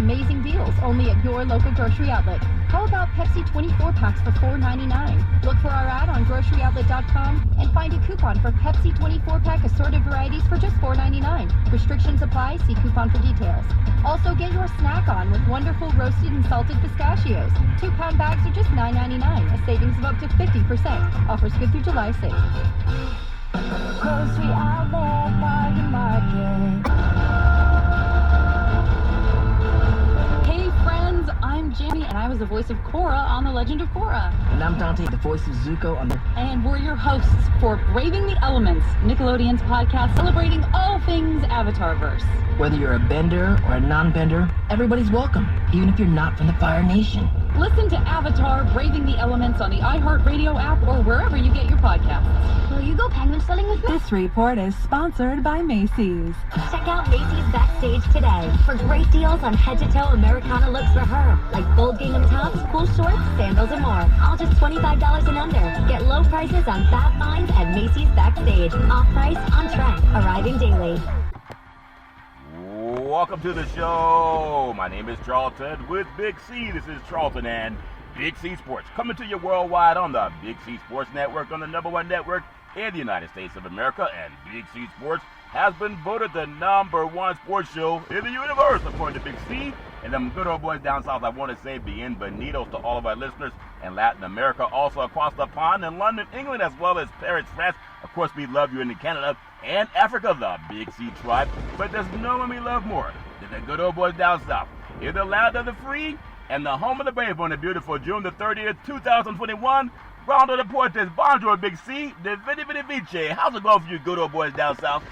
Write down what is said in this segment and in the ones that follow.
amazing deals only at your local grocery outlet. How about Pepsi 24 packs for $4.99? Look for our ad on groceryoutlet.com and find a coupon for Pepsi 24 pack assorted varieties for just $4.99. Restrictions apply. See coupon for details. Also, get your snack on with wonderful roasted and salted pistachios. 2-pound bags are just $9.99, a savings of up to 50%. Offers good through July 6th. Grocery Outlet Bargain Market. Hey friends, I'm Jamie and I was the voice of Korra on The Legend of Korra. And I'm Dante, the voice of Zuko on the... And we're your hosts for Braving the Elements, Nickelodeon's podcast celebrating all things Avatarverse. Whether you're a bender or a non-bender, everybody's welcome, even if you're not from the Fire Nation. Listen to Avatar Braving the Elements on the iHeartRadio app or wherever you get your podcasts. Will you go penguin sledding with me? This report is sponsored by Macy's. Check out Macy's Backstage today for great deals on head-to-toe Americana looks for her, like bold gingham tops, cool shorts, sandals, and more. All just $25 and under. Get low prices on fab finds at Macy's Backstage. Off price, on trend, arriving daily. Welcome to the show. My name is Charlton with Big C. This is Charlton and Big C Sports, coming to you worldwide on the Big C Sports Network, on the #1 network in the United States of America. And Big C Sports has been voted the #1 sports show in the universe, according to Big C. And them good old boys down south, I want to say bienvenidos to all of our listeners in Latin America, also across the pond in London, England, as well as Paris, France. Of course, we love you in Canada and Africa, the Big C tribe. But there's no one we love more than the good old boys down south. You're the land of the free and the home of the brave on the beautiful June the 30th, 2021. Round of the Portes, bonjour, Big C, the Vidi Vidi Vici. How's it going for you good old boys down south?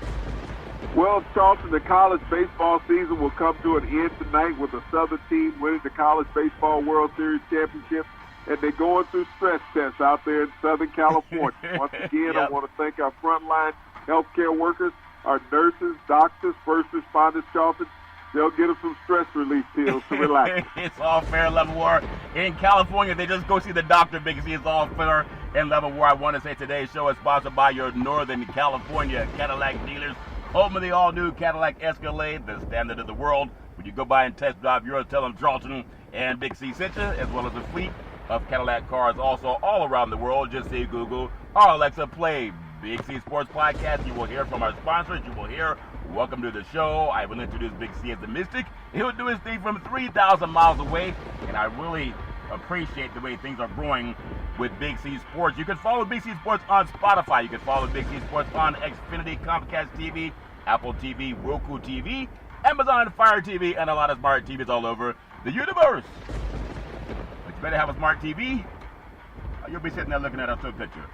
Well, Charlton, the college baseball season will come to an end tonight with the Southern team winning the College Baseball World Series Championship, and they're going through stress tests out there in Southern California. Once again, I want to thank our frontline healthcare workers, our nurses, doctors, first responders, Charlton. They'll get us some stress relief pills to relax. It's all fair, level war. In California, they just go see the doctor, Big C. It's all fair and level war. I want to say today's show is sponsored by your Northern California Cadillac dealers. Home of the all-new Cadillac Escalade, the standard of the world. When you go by and test drive yours, tell them Charlton and Big C sent you, as well as a fleet of Cadillac cars also all around the world. Just say Google or Alexa, play Big C Sports Podcast. You will hear from our sponsors. You will hear welcome to the show. I will introduce Big C as the Mystic. He'll do his thing from 3,000 miles away, and I really appreciate the way things are growing with Big C Sports. You can follow Big C Sports on Spotify. You can follow Big C Sports on Xfinity, Comcast TV, Apple TV, Roku TV, Amazon Fire TV, and a lot of smart TVs all over the universe. But you better have a smart TV, or you'll be sitting there looking at a still picture.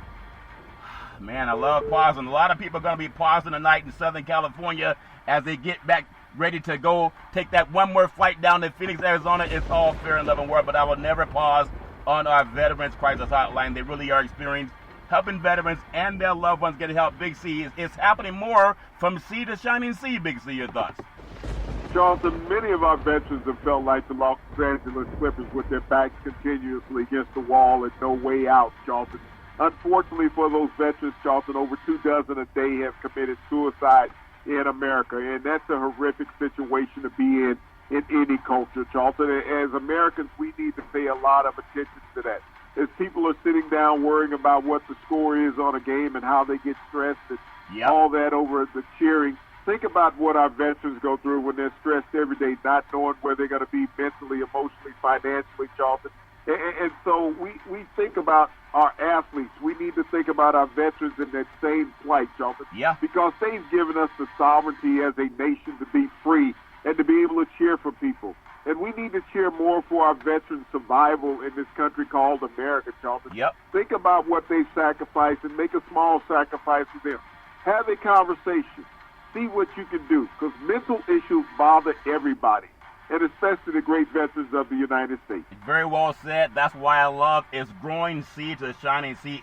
Man, I love pausing. A lot of people are going to be pausing tonight in Southern California as they get back ready to go take that one more flight down to Phoenix, Arizona. It's all fair and love and war, but I will never pause on our Veterans Crisis Hotline. They really are experienced helping veterans and their loved ones get help. Big C, it's happening more from sea to shining sea. Big C, your thoughts? Charlton, many of our veterans have felt like the Los Angeles Clippers with their backs continuously against the wall and no way out, Charlton. Unfortunately for those veterans, Charlton, over 24 a day have committed suicide in America, and that's a horrific situation to be in any culture, Charlton. As Americans, we need to pay a lot of attention to that. As people are sitting down worrying about what the score is on a game and how they get stressed and all that over the cheering, think about what our veterans go through when they're stressed every day, not knowing where they're going to be mentally, emotionally, financially, Charlton. And so we think about our athletes. We need to think about our veterans in that same plight, Charlton. Yeah. Because they've given us the sovereignty as a nation to be free and to be able to cheer for people. And we need to cheer more for our veterans' survival in this country called America, Charlton. Yep. Think about what they've sacrificed and make a small sacrifice for them. Have a conversation. See what you can do, because mental issues bother everybody, and especially the great veterans of the United States. Very well said. That's why I love It's Growing Sea to Shining Sea.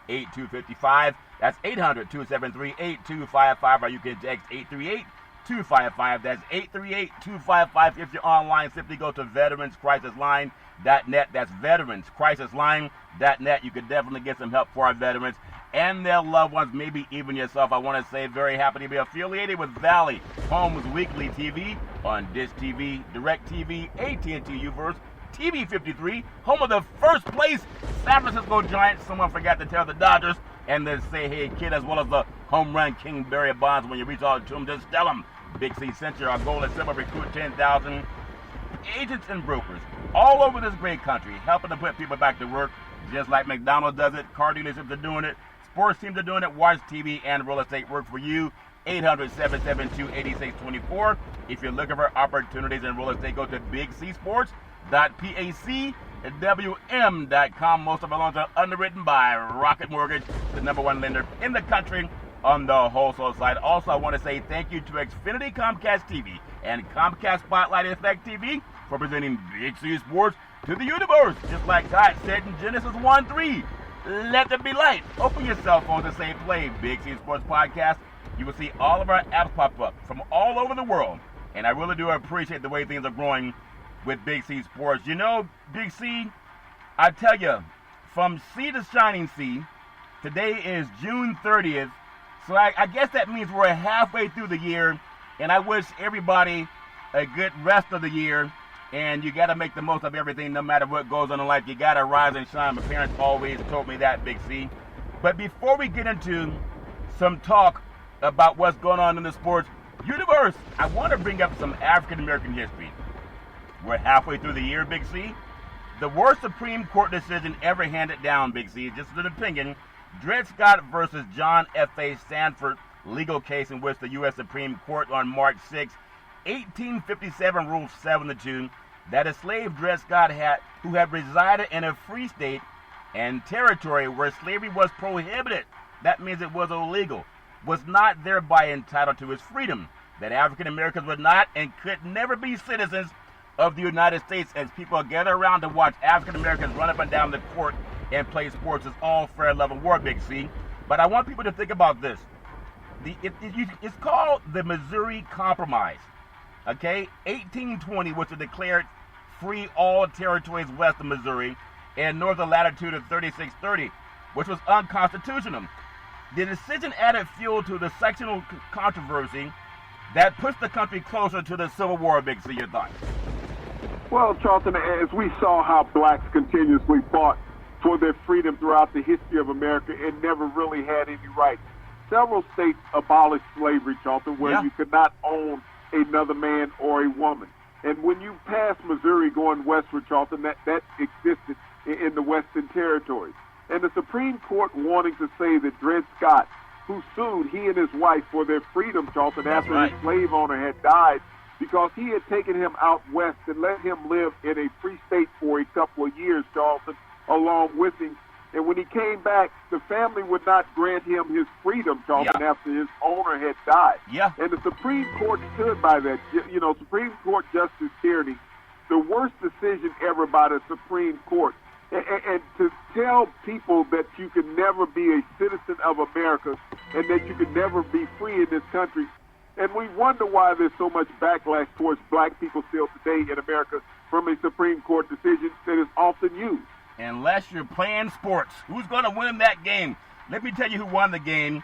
800-273-8255. That's 800-273-8255, or you can text 838-255. That's 838-255. If you're online, simply go to veteranscrisisline.net. That's veteranscrisisline.net. You can definitely get some help for our veterans. and their loved ones, maybe even yourself. I want to say very happy to be affiliated with Valley Homes Weekly TV on Dish TV, DirecTV, AT&T Uverse, TV 53, home of the first place San Francisco Giants. Someone forgot to tell the Dodgers, and then say, hey kid, as well as the home run king Barry Bonds. When you reach out to him, just tell him Big C sent you. Our goal is simple: recruit 10,000 agents and brokers all over this great country, helping to put people back to work, just like McDonald's does it, car dealerships are doing it, sports teams are doing it, watch TV and real estate work for you. 800-772-8624. If you're looking for opportunities in real estate, go to bigcsports.pacwm.com. Most of our loans are underwritten by Rocket Mortgage, the #1 lender in the country on the wholesale side. Also, I want to say thank you to Xfinity Comcast TV and Comcast Spotlight Effect TV for presenting Big C Sports to the universe. Just like God said in Genesis 1:3, let there be light. Open your cell phones and say play Big C Sports Podcast. You will see all of our apps pop up from all over the world. And I really do appreciate the way things are growing with Big C Sports. You know, Big C, I tell you, from sea to shining sea, today is June 30th. So I guess that means we're halfway through the year. And I wish everybody a good rest of the year. And you got to make the most of everything no matter what goes on in life. You got to rise and shine. My parents always told me that, Big C. But before we get into some talk about what's going on in the sports universe, I want to bring up some African American history. We're halfway through the year, Big C. The worst Supreme Court decision ever handed down, Big C, just an opinion, Dred Scott versus John F.A. Sanford legal case in which the U.S. Supreme Court on March 6, 1857 ruled 7-2 that a slave Dred Scott who had resided in a free state and territory where slavery was prohibited, that means it was illegal, was not thereby entitled to his freedom, that African Americans were not and could never be citizens of the United States. As people gather around to watch African Americans run up and down the court and play sports, is all fair level war, Big C. But I want people to think about this. It's called the Missouri Compromise. Okay, 1820 was to declare free all territories west of Missouri and north of latitude of 3630, which was unconstitutional. The decision added fuel to the sectional controversy that pushed the country closer to the Civil War. Big C, your thoughts? Well, Charlton, as we saw how blacks continuously fought for their freedom throughout the history of America and never really had any rights. Several states abolished slavery, Charlton, where you could not own another man or a woman. And when you pass Missouri going westward, Charlton, that existed in the Western Territories. And the Supreme Court wanting to say that Dred Scott, who sued he and his wife for their freedom, Charlton, after his slave owner had died, because he had taken him out west and let him live in a free state for a couple of years, Charlton, along with him. And when he came back, the family would not grant him his freedom, Charlton, after his owner had died. And the Supreme Court stood by that. You know, Supreme Court Justice Tierney, the worst decision ever by the Supreme Court. And to tell people that you can never be a citizen of America and that you can never be free in this country. And we wonder why there's so much backlash towards black people still today in America from a Supreme Court decision that is often used. Unless you're playing sports, who's going to win that game? Let me tell you who won the game.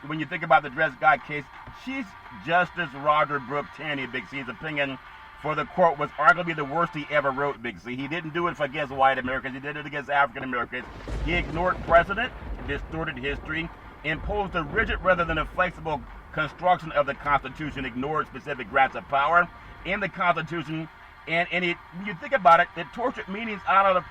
When you think about the Dred Scott case, Chief Justice Roger Brooke Taney, Big C's opinion for the court was arguably the worst he ever wrote, Big C. He didn't do it against white Americans. He did it against African Americans. He ignored precedent, distorted history, imposed a rigid rather than a flexible construction of the Constitution, ignored specific grants of power in the Constitution, and when you think about it, it tortured meanings out of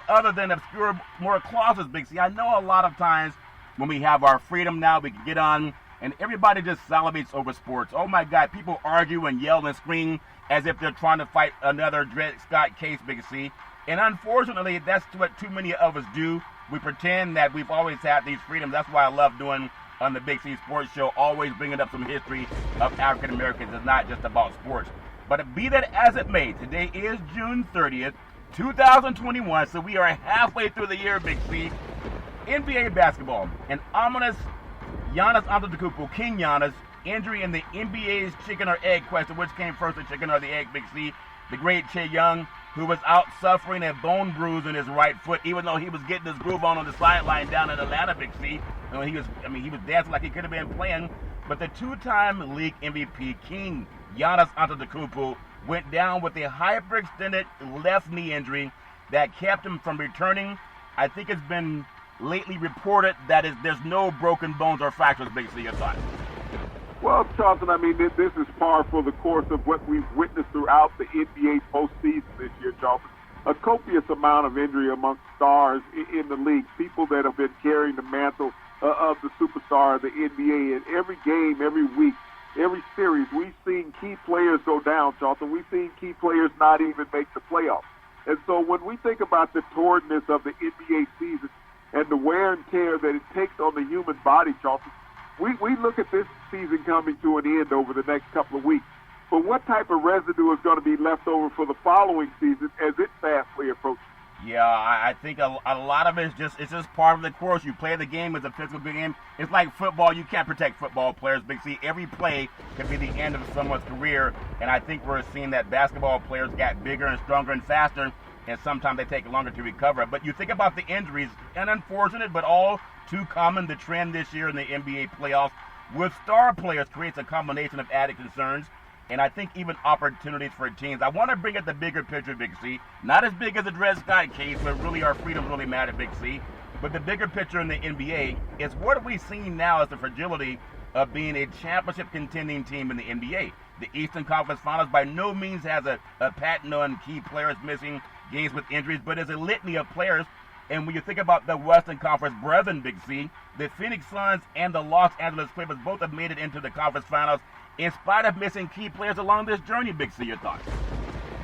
other than obscure more clauses, Big C. I know a lot of times when we have our freedom now, we can get on, and everybody just salivates over sports. Oh my God, people argue and yell and scream as if they're trying to fight another Dred Scott case, Big C. And unfortunately, that's what too many of us do. We pretend that we've always had these freedoms. That's why I love doing on the Big C Sports Show, always bringing up some history of African Americans. It's not just about sports. But be that as it may, today is June 30th, 2021, so we are halfway through the year, Big C. NBA basketball, an ominous Giannis Antetokounmpo, King Giannis, injury in the NBA's chicken or egg question, which came first, the chicken or the egg, Big C. The great Trae Young, who was out suffering a bone bruise in his right foot, even though he was getting his groove on the sideline down in Atlanta, Big C. He was dancing like he could have been playing. But the two-time league MVP, King Giannis Antetokounmpo, went down with a hyperextended left knee injury that kept him from returning. I think it's been lately reported that there's no broken bones or fractures, Big C. Your thoughts? Well, Charlton, I mean, this is par for the course of what we've witnessed throughout the NBA postseason this year, Charlton. A copious amount of injury amongst stars in the league, people that have been carrying the mantle of the superstar of the NBA. And every game, every week, every series, we've seen key players go down, Charlton. We've seen key players not even make the playoffs. And so when we think about the torridness of the NBA season and the wear and tear that it takes on the human body, Charlton, we look at this season coming to an end over the next couple of weeks. But what type of residue is going to be left over for the following season as it fastly approaches? Yeah, I think a lot of it is just part of the course. You play the game as a physical game. It's like football. You can't protect football players, Big C. Every play can be the end of someone's career, and I think we're seeing that basketball players got bigger and stronger and faster, and sometimes they take longer to recover. But you think about the injuries, and unfortunate, but all too common, the trend this year in the NBA playoffs with star players creates a combination of added concerns and I think even opportunities for teams. I want to bring up the bigger picture, Big C. Not as big as the Dred Scott case, but really our freedoms really matter, Big C. But the bigger picture in the NBA is what are we seeing now as the fragility of being a championship contending team in the NBA. The Eastern Conference Finals by no means has a patent on key players missing games with injuries, but is a litany of players. And when you think about the Western Conference brethren, Big C, the Phoenix Suns and the Los Angeles Clippers both have made it into the conference finals in spite of missing key players along this journey, Big C. Your thoughts?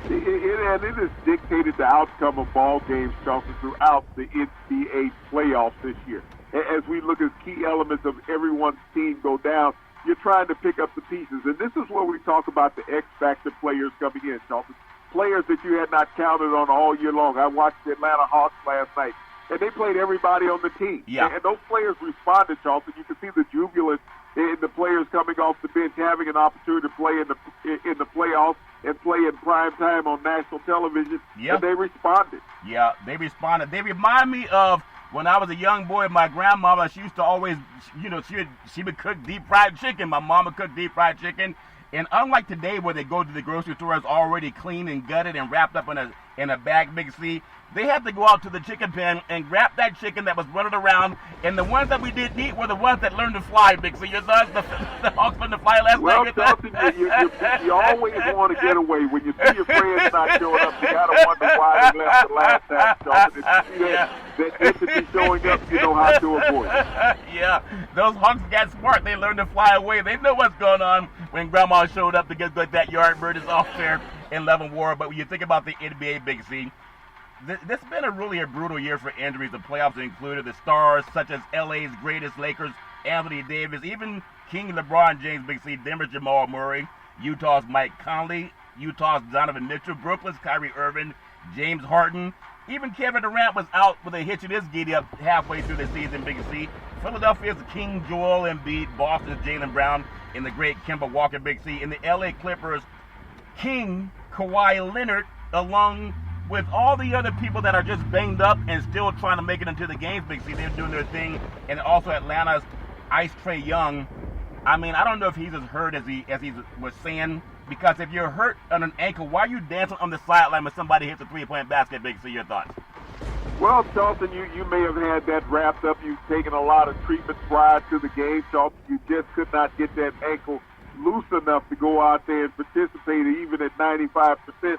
It has dictated the outcome of ball games, Charlton, throughout the NBA playoffs this year. As we look at key elements of everyone's team go down, you're trying to pick up the pieces. And this is where we talk about the X-Factor players coming in, Charlton. Players that you had not counted on all year long. I watched the Atlanta Hawks last night, and they played everybody on the team. Yeah. And those players responded, Charlton. You can see the jubilance in the players coming off the bench, having an opportunity to play in the playoffs and play in prime time on national television. Yep. And they responded. Yeah, they responded. They remind me of when I was a young boy, my grandmama, she used to always, she would cook deep fried chicken. My mama cooked deep fried chicken. And unlike today where they go to the grocery store, it's already clean and gutted and wrapped up in a bag, Big C, they had to go out to the chicken pen and grab that chicken that was running around. And the ones that we didn't eat were the ones that learned to fly, Big C. Your sons, the Hawks learned to fly last night. Well, you always want to get away. When you see your friends not showing up, you got to wonder why they left the last time, Charlton. If you see that entity showing up, you know how to avoid it. Yeah, those Hawks got smart. They learned to fly away. They know what's going on when Grandma showed up to get that yard bird is off there in Leavenworth War. But when you think about the NBA, Big C, this has been a brutal year for injuries. The playoffs included the stars such as LA's greatest Lakers, Anthony Davis, even King LeBron James, Big C, Denver's Jamal Murray, Utah's Mike Conley, Utah's Donovan Mitchell, Brooklyn's Kyrie Irving, James Harden. Even Kevin Durant was out with a hitch in his giddy up halfway through the season, Big C. Philadelphia's King Joel Embiid, Boston's Jaylen Brown, and the great Kemba Walker, Big C. And the LA Clippers, King Kawhi Leonard, along with all the other people that are just banged up and still trying to make it into the games, Big C. They're doing their thing. And also Atlanta's Ice Trae Young. I mean, I don't know if he's as hurt as he was saying, because if you're hurt on an ankle, why are you dancing on the sideline when somebody hits a three-point basket, Big C? Your thoughts? Well, Charlton, you may have had that wrapped up. You've taken a lot of treatment prior to the game, Charlton. You just could not get that ankle loose enough to go out there and participate even at 95%.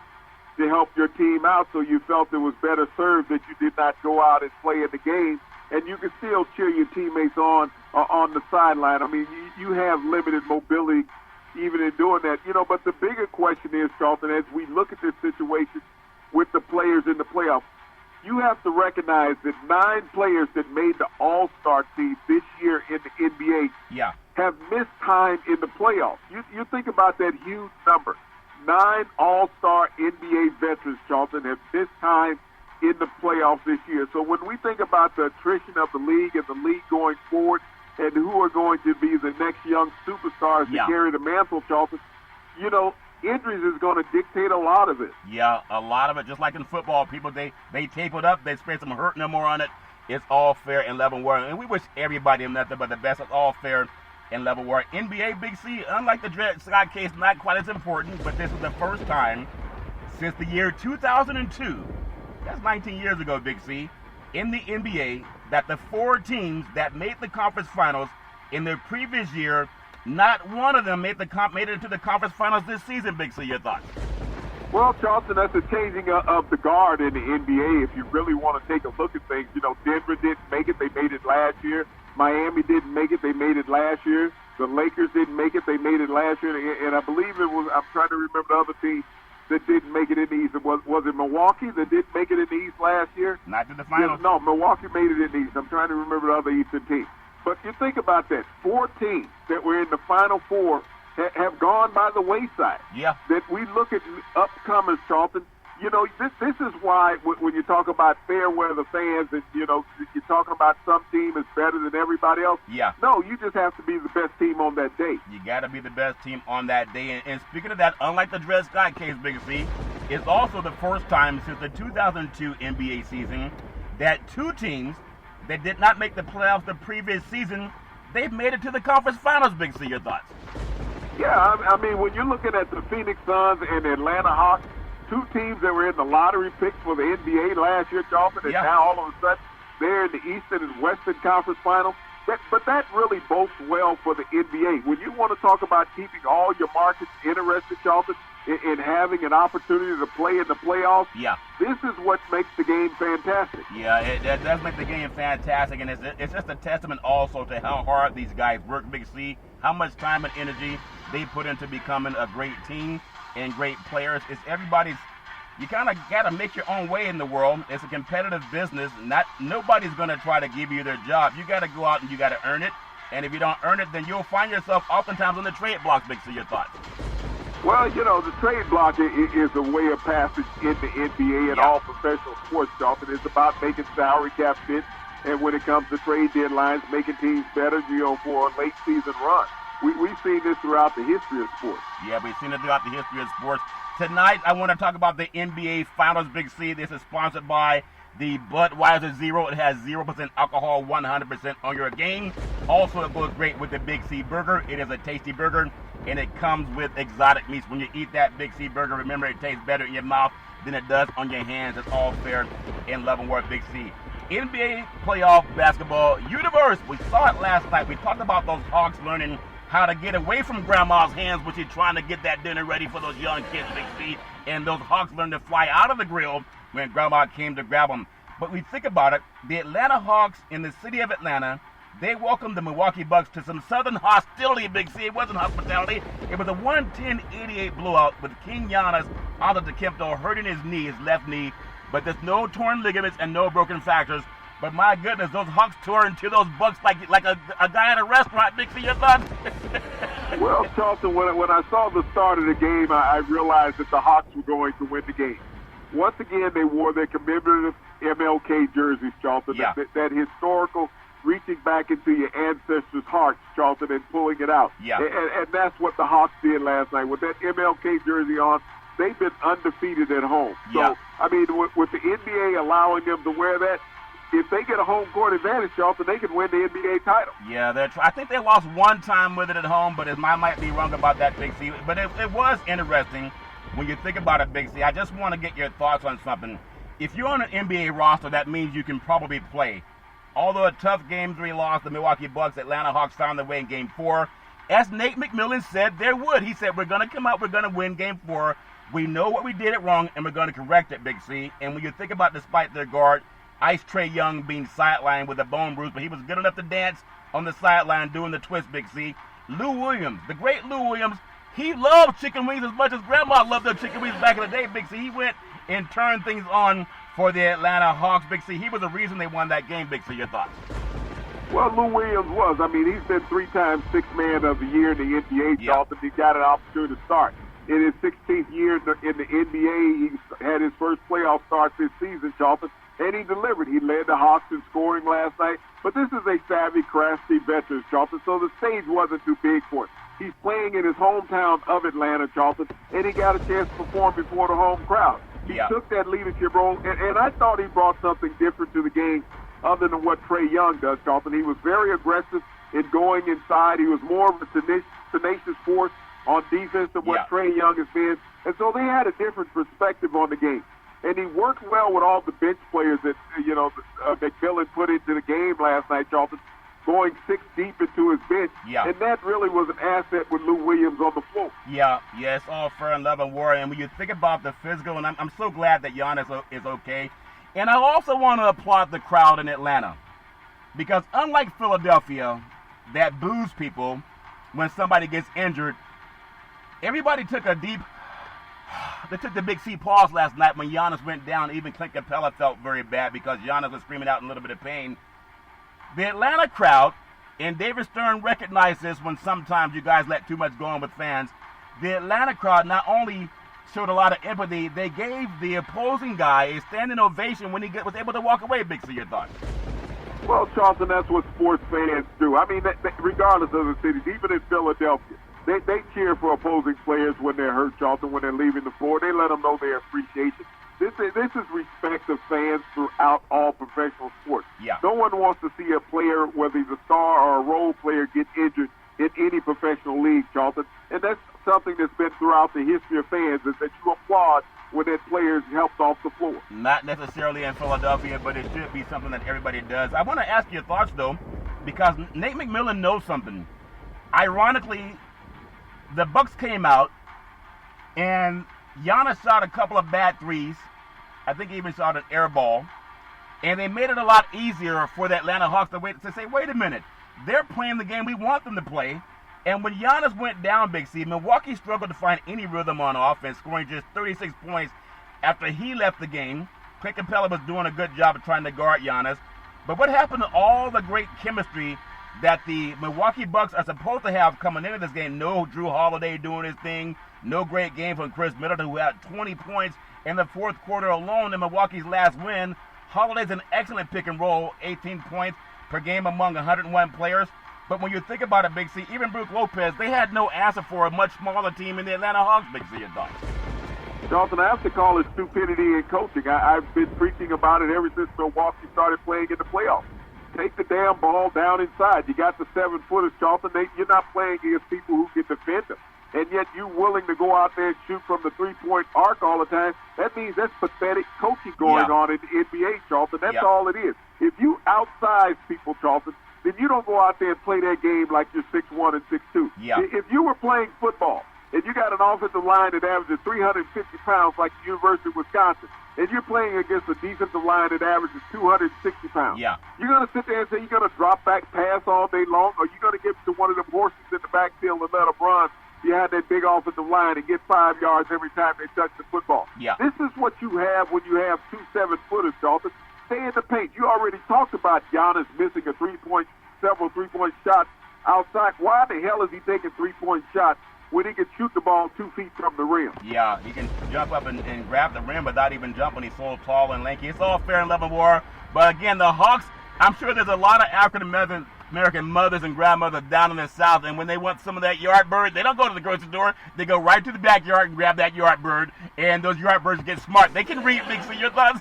To help your team out, so you felt it was better served that you did not go out and play in the game, and you can still cheer your teammates on the sideline. I mean, you have limited mobility even in doing that, but the bigger question is, Charlton, as we look at this situation with the players in the playoffs, you have to recognize that 9 players that made the All-Star team this year in the NBA have missed time in the playoffs. You think about that huge number. 9 All-Star NBA veterans, Charlton, have missed time in the playoffs this year. So when we think about the attrition of the league and the league going forward, and who are going to be the next young superstars to carry the mantle, Charlton, you know, injuries is going to dictate a lot of it. Yeah, a lot of it. Just like in football, people, they tape it up. They spray some hurt no more on it. It's all fair and level war. And we wish everybody nothing but the best. It's all fair and level war. NBA, Big C, unlike the Dred Scott case, not quite as important, but this is the first time since the year 2002, that's 19 years ago, Big C, in the NBA, that the 4 teams that made the conference finals in their previous year, not one of them made it to the conference finals this season, Big C. Your thoughts? Well, Charlton, that's a changing of the guard in the NBA. If you really want to take a look at things, you know, Denver didn't make it. They made it last year. Miami didn't make it. They made it last year. The Lakers didn't make it. They made it last year. And I believe it was, I'm trying to remember the other team that didn't make it in the East. Was it Milwaukee that didn't make it in the East last year? Not to the finals. No, Milwaukee made it in the East. I'm trying to remember the other Eastern team. But you think about that. 4 teams that were in the Final Four have gone by the wayside. Yeah. That we look at upcomers, Charlton. You know, this is why when you talk about fair weather fans and, you know, you're talking about some team is better than everybody else. Yeah. No, you just have to be the best team on that day. You got to be the best team on that day. And speaking of that, unlike the Dred Scott case, Big C, it's also the first time since the 2002 NBA season that 2 teams that did not make the playoffs the previous season, they've made it to the conference finals, Big C. Your thoughts? Yeah, I mean, when you're looking at the Phoenix Suns and the Atlanta Hawks, 2 teams that were in the lottery picks for the NBA last year, Charlton, and now all of a sudden they're in the Eastern and Western Conference Final. But that really bodes well for the NBA. When you want to talk about keeping all your markets interested, Charlton, in having an opportunity to play in the playoffs, this is what makes the game fantastic. Yeah, it does make the game fantastic, and it's just a testament also to how hard these guys work, Big C, how much time and energy they put into becoming a great team and great players. It's everybody's. You kind of got to make your own way in the world. It's a competitive business. Nobody's going to try to give you their job. You got to go out and you got to earn it. And if you don't earn it, then you'll find yourself oftentimes on the trade block, Big C. Your thoughts? Well, you know, the trade block is a way of passage in the NBA and all professional sports, Charlton. It's about making salary cap fit, and when it comes to trade deadlines, making teams better, you know, for a late season run. We've seen this throughout the history of sports. Yeah, we've seen it throughout the history of sports. Tonight, I want to talk about the NBA Finals, Big C. This is sponsored by the Budweiser Zero. It has 0% alcohol, 100% on your game. Also, it goes great with the Big C Burger. It is a tasty burger, and it comes with exotic meats. When you eat that Big C Burger, remember, it tastes better in your mouth than it does on your hands. It's all fair and love and war, Big C. NBA playoff basketball universe. We saw it last night. We talked about those Hawks learning how to get away from grandma's hands when she's trying to get that dinner ready for those young kids, Big C. And those Hawks learned to fly out of the grill when grandma came to grab them. But we think about it, the Atlanta Hawks in the city of Atlanta, they welcomed the Milwaukee Bucks to some southern hostility, Big C. It wasn't hospitality. It was a 110-88 blowout with King Giannis Antetokounmpo hurting his knee, his left knee. But there's no torn ligaments and no broken fractures. But my goodness, those Hawks tore into those Bucks like a guy at a restaurant, Big C. Your thoughts? Well, Charlton, when I saw the start of the game, I realized that the Hawks were going to win the game. Once again, they wore their commemorative MLK jerseys, Charlton. Yeah. That historical reaching back into your ancestors' hearts, Charlton, and pulling it out. Yeah. And that's what the Hawks did last night. With that MLK jersey on, they've been undefeated at home. So, I mean, with the NBA allowing them to wear that, if they get a home court advantage, Charlton, they can win the NBA title. Yeah, I think they lost one time with it at home, but I might be wrong about that, Big C. But it was interesting when you think about it, Big C. I just want to get your thoughts on something. If you're on an NBA roster, that means you can probably play. Although a tough Game 3 loss, the Milwaukee Bucks, Atlanta Hawks found their way in Game 4. As Nate McMillan said, there would. He said, we're going to come out, we're going to win Game 4. We know what we did it wrong, and we're going to correct it, Big C. And when you think about, despite their guard, Ice Trae Young being sidelined with a bone bruise, but he was good enough to dance on the sideline doing the twist, Big C. Lou Williams, the great Lou Williams, he loved chicken wings as much as Grandma loved their chicken wings back in the day, Big C. He went and turned things on for the Atlanta Hawks, Big C. He was the reason they won that game, Big C. Your thoughts? Well, Lou Williams was. I mean, he's been 3-time Sixth Man of the Year in the NBA, Charlton. He got an opportunity to start. In his 16th year in the NBA, he had his first playoff start this season, Charlton. and he delivered. He led the Hawks in scoring last night. But this is a savvy, crafty veteran, Charlton, so the stage wasn't too big for him. He's playing in his hometown of Atlanta, Charlton, and he got a chance to perform before the home crowd. He took that leadership role, and I thought he brought something different to the game other than what Trae Young does, Charlton. He was very aggressive in going inside. He was more of a tenacious force on defense than what Trae Young has been. And so they had a different perspective on the game. And he worked well with all the bench players that, McMillan put into the game last night, Charlton, going 6 deep into his bench. And that really was an asset with Lou Williams on the floor. It's all fair and love and war. And when you think about the physical, and I'm so glad that Giannis is okay. And I also want to applaud the crowd in Atlanta. Because unlike Philadelphia, that boos people when somebody gets injured, everybody took a deep... They took the big C pause last night when Giannis went down. Even Clint Capella felt very bad because Giannis was screaming out in a little bit of pain. The Atlanta crowd, and David Stern recognized this when sometimes you guys let too much go on with fans. The Atlanta crowd not only showed a lot of empathy, they gave the opposing guy a standing ovation when he was able to walk away. Big C, your thoughts? Well, Charlton, that's what sports fans do. I mean, regardless of the cities, even in Philadelphia, they cheer for opposing players when they're hurt, Charlton, when they're leaving the floor. They let them know their appreciation. This is respect of fans throughout all professional sports. No one wants to see a player, whether he's a star or a role player, get injured in any professional league, Charlton. And that's something that's been throughout the history of fans, is that you applaud when that player's helped off the floor. Not necessarily in Philadelphia, but it should be something that everybody does. I want to ask your thoughts, though, because Nate McMillan knows something. Ironically, the Bucks came out, and Giannis shot a couple of bad threes. I think he even shot an air ball. And they made it a lot easier for the Atlanta Hawks to say, wait a minute, they're playing the game we want them to play. And when Giannis went down, Big C, Milwaukee struggled to find any rhythm on offense, scoring just 36 points after he left the game. Clint Capella was doing a good job of trying to guard Giannis. But what happened to all the great chemistry that the Milwaukee Bucks are supposed to have coming into this game? No Drew Holiday doing his thing. No great game from Chris Middleton, who had 20 points in the fourth quarter alone in Milwaukee's last win. Holiday's an excellent pick and roll, 18 points per game among 101 players. But when you think about it, Big C, even Brook Lopez, they had no answer for a much smaller team in the Atlanta Hawks. Big C, your thoughts? Charlton, I have to call it stupidity in coaching. I've been preaching about it ever since Milwaukee started playing in the playoffs. Take the damn ball down inside. You got the 7-footers, Charlton. You're not playing against people who can defend them. And yet you're willing to go out there and shoot from the three-point arc all the time. That means that's pathetic coaching going on in the NBA, Charlton. That's all it is. If you outsize people, Charlton, then you don't go out there and play that game like you're 6'1" and 6'2". If you were playing football and you got an offensive line that averages 350 pounds like the University of Wisconsin, and you're playing against a defensive line that averages 260 pounds, you're going to sit there and say you're going to drop back pass all day long, or you're going to give it to one of them horses in the backfield and let them run behind that big offensive line and get 5 yards every time they touch the football. This is what you have when you have 2 7-footers, Charlton. Stay in the paint. You already talked about Giannis missing several three-point shots outside. Why the hell is he taking 3-point shots when he can shoot the ball 2 feet from the rim? He can jump up and grab the rim without even jumping. He's so tall and lanky. It's all fair and level war. But again, the Hawks, I'm sure there's a lot of African-American mothers and grandmothers down in the South, and when they want some of that yard bird, they don't go to the grocery store. They go right to the backyard and grab that yard bird, and those yard birds get smart. They can read, Big C. Your thoughts?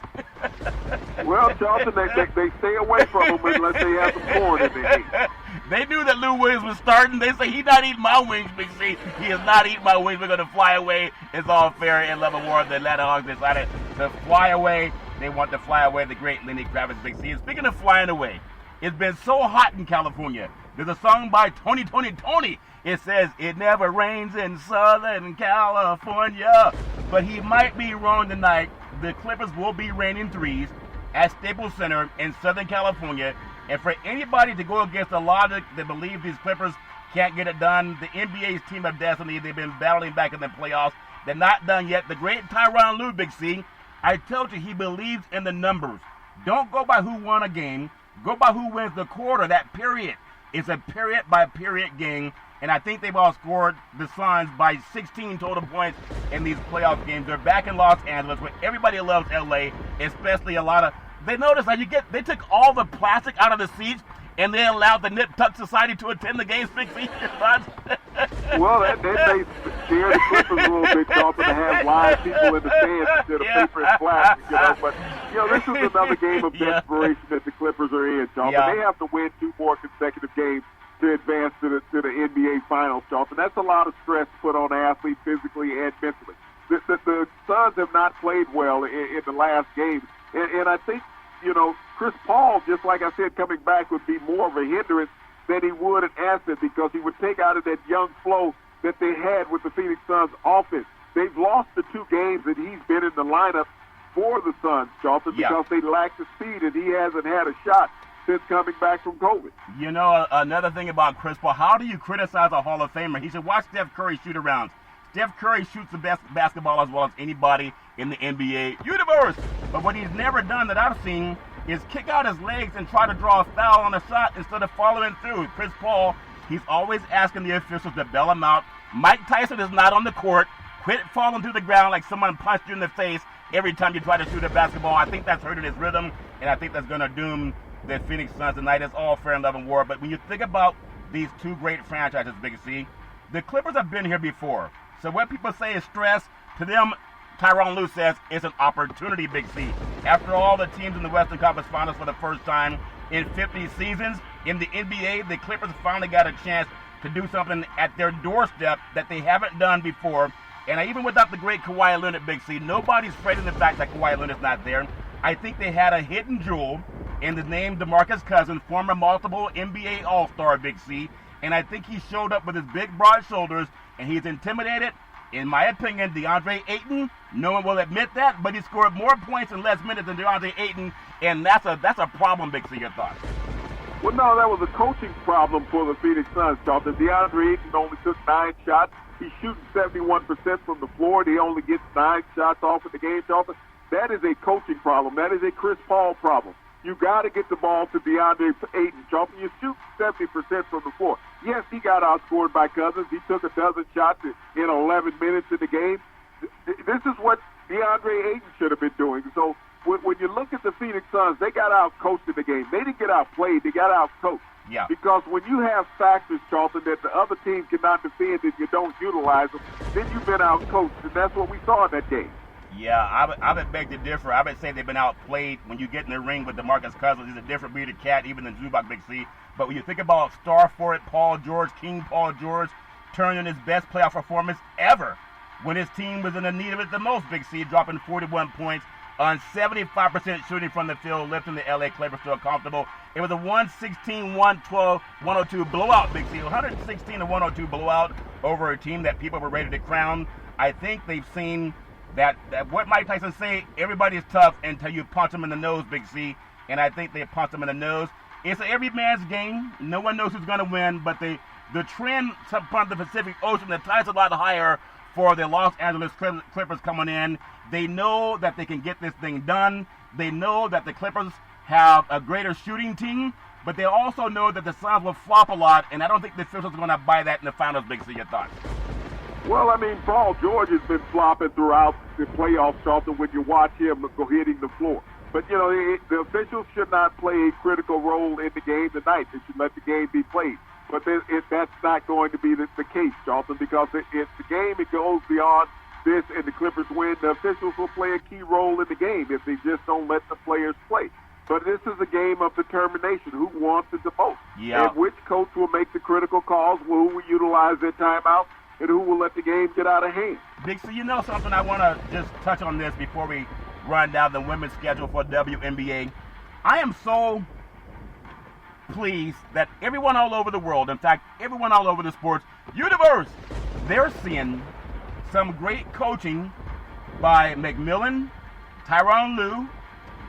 Well, Charlton, they stay away from them unless they have some corn in their teeth. They knew that Lou Williams was starting. They say, he's not eating my wings, Big C. He is not eating my wings. We're going to fly away. It's all fair and level war. The Atlanta Hawks decided to fly away. They want to fly away the great Lenny Kravitz, Big C. And speaking of flying away, it's been so hot in California. There's a song by Tony. It says, it never rains in Southern California. But he might be wrong tonight. The Clippers will be raining threes at Staples Center in Southern California. And for anybody to go against the logic that believes these Clippers can't get it done, the NBA's team of destiny, they've been battling back in the playoffs. They're not done yet. The great Tyronn Lue, Big C, I told you he believes in the numbers. Don't go by who won a game. Go by who wins the quarter, that period. It's a period-by-period game, and I think they've all scored the Suns by 16 total points in these playoff games. They're back in Los Angeles, where everybody loves L.A., especially a lot of they noticed that they took all the plastic out of the seats and they allowed the Nip Tuck Society to attend the games. Big C. Well, they scare the Clippers a little bit, Charlton, to have live people in the stands instead of paper and plastic, But, this is another game of desperation that the Clippers are in, Charlton. They have to win 2 more consecutive games to advance to the NBA Finals, Charlton. That's a lot of stress put on athletes physically and mentally. The Suns have not played well in the last game, and I think, Chris Paul, just like I said, coming back would be more of a hindrance than he would an asset because he would take out of that young flow that they had with the Phoenix Suns offense. They've lost the 2 games that he's been in the lineup for the Suns, Charlton, because they lack the speed and he hasn't had a shot since coming back from COVID. Another thing about Chris Paul, how do you criticize a Hall of Famer? He should watch Steph Curry shoot around. Steph Curry shoots the best basketball as well as anybody in the NBA universe. But what he's never done that I've seen is kick out his legs and try to draw a foul on a shot instead of following through. Chris Paul, he's always asking the officials to bail him out. Mike Tyson is not on the court. Quit falling to the ground like someone punched you in the face every time you try to shoot a basketball. I think that's hurting his rhythm, and I think that's going to doom the Phoenix Suns tonight. It's all fair and love and war. But when you think about these 2 great franchises, Big C, the Clippers have been here before. So what people say is stress, to them, Tyronn Lue says it's an opportunity, Big C. After all the teams in the Western Conference Finals for the first time in 50 seasons, in the NBA, the Clippers finally got a chance to do something at their doorstep that they haven't done before. And even without the great Kawhi Leonard, Big C, nobody's afraid of the fact that Kawhi Leonard's not there. I think they had a hidden jewel in the name DeMarcus Cousins, former multiple NBA All-Star, Big C. And I think he showed up with his big, broad shoulders, and he's intimidated. In my opinion, DeAndre Ayton, no one will admit that, but he scored more points in less minutes than DeAndre Ayton, and that's a problem, Big C. Your thoughts? Well, no, that was a coaching problem for the Phoenix Suns, Charlton. DeAndre Ayton only took 9 shots. He's shooting 71% from the floor, and he only gets 9 shots off in the game, Charlton. That is a coaching problem. That is a Chris Paul problem. You got to get the ball to DeAndre Ayton, Charlton. You shoot 70% from the floor. Yes, he got outscored by Cousins. He took a dozen shots in 11 minutes in the game. This is what DeAndre Ayton should have been doing. So when you look at the Phoenix Suns, they got out-coached in the game. They didn't get outplayed. They got out-coached. Yeah. Because when you have factors, Charlton, that the other team cannot defend and you don't utilize them, then you've been out-coached, and that's what we saw in that game. Yeah, I would beg to differ. I would say they've been outplayed. When you get in the ring with DeMarcus Cousins, he's a different breed of cat, even than Zubac, Big C. But when you think about star forward Paul George, King Paul George, turning his best playoff performance ever when his team was in the need of it the most, Big C, dropping 41 points on 75% shooting from the field, lifting the LA Clippers to a comfortable. It was a 116, 112, 102 blowout, Big C. 116 to 102 blowout over a team that people were ready to crown. I think they've seen that what Mike Tyson say, everybody's tough until you punch them in the nose, Big C. And I think they punched them in the nose. It's an every man's game. No one knows who's going to win, but the trend from the Pacific Ocean, the tide's a lot higher for the Los Angeles Clippers coming in. They know that they can get this thing done. They know that the Clippers have a greater shooting team, but they also know that the Suns will flop a lot, and I don't think the officials are going to buy that in the finals, Big C. Your thoughts? Well, I mean, Paul George has been flopping throughout the playoffs, Charlton, when you watch him go hitting the floor. But, the officials should not play a critical role in the game tonight. They should let the game be played. But that's not going to be the case, Charlton, because it's the game. It goes beyond this, and the Clippers win. The officials will play a key role in the game if they just don't let the players play. But this is a game of determination. Who wants it the most? Yeah. And which coach will make the critical calls? Who will utilize their timeout? And who will let the game get out of hand? Big C, something I want to just touch on this before we run down the women's schedule for WNBA. I am so pleased that everyone all over the world, in fact, everyone all over the sports universe, they're seeing some great coaching by McMillan, Tyronn Lue,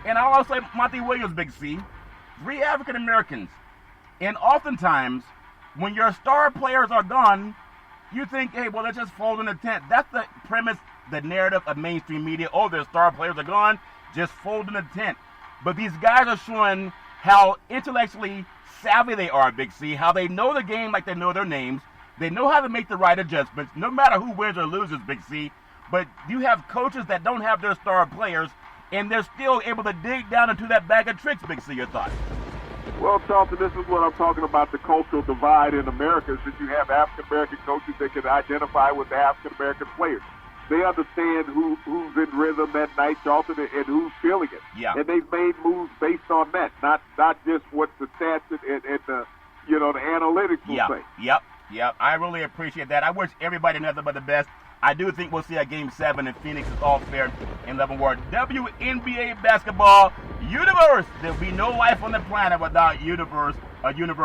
and I'll also say Monty Williams, Big C, 3 African Americans. And oftentimes, when your star players are gone, you think, hey, well, let's just fold in the tent. That's the premise, the narrative of mainstream media. Oh, their star players are gone, just fold in the tent. But these guys are showing how intellectually savvy they are, Big C, how they know the game like they know their names. They know how to make the right adjustments, no matter who wins or loses, Big C. But you have coaches that don't have their star players, and they're still able to dig down into that bag of tricks, Big C. Your thoughts? Well, Charlton, this is what I'm talking about, the cultural divide in America, is that you have African-American coaches that can identify with the African-American players. They understand who's in rhythm that night, Charlton, and who's feeling it. Yeah. And they've made moves based on that, not just what the stats and the, the analytics will say. Yep. I really appreciate that. I wish everybody nothing but the best. I do think we'll see a Game 7 in Phoenix. It's all fair in Leavenworth. WNBA basketball universe. There'll be no life on the planet without a universe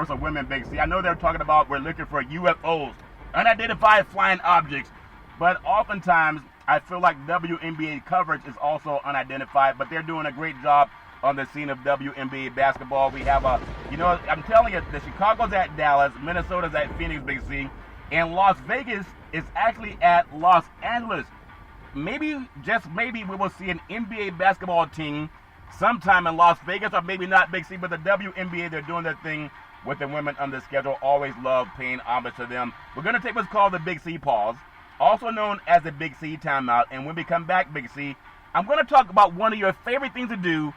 of women, Big C. I know they're talking about we're looking for UFOs, unidentified flying objects, but oftentimes I feel like WNBA coverage is also unidentified, but they're doing a great job on the scene of WNBA basketball. We have I'm telling you, the Chicago's at Dallas, Minnesota's at Phoenix, Big C, and Las Vegas is actually at Los Angeles. Maybe, just maybe, we will see an NBA basketball team sometime in Las Vegas, or maybe not, Big C, but the WNBA, they're doing their thing with the women on the schedule. Always love paying homage to them. We're going to take what's called the Big C pause, also known as the Big C timeout. And when we come back, Big C, I'm going to talk about one of your favorite things to do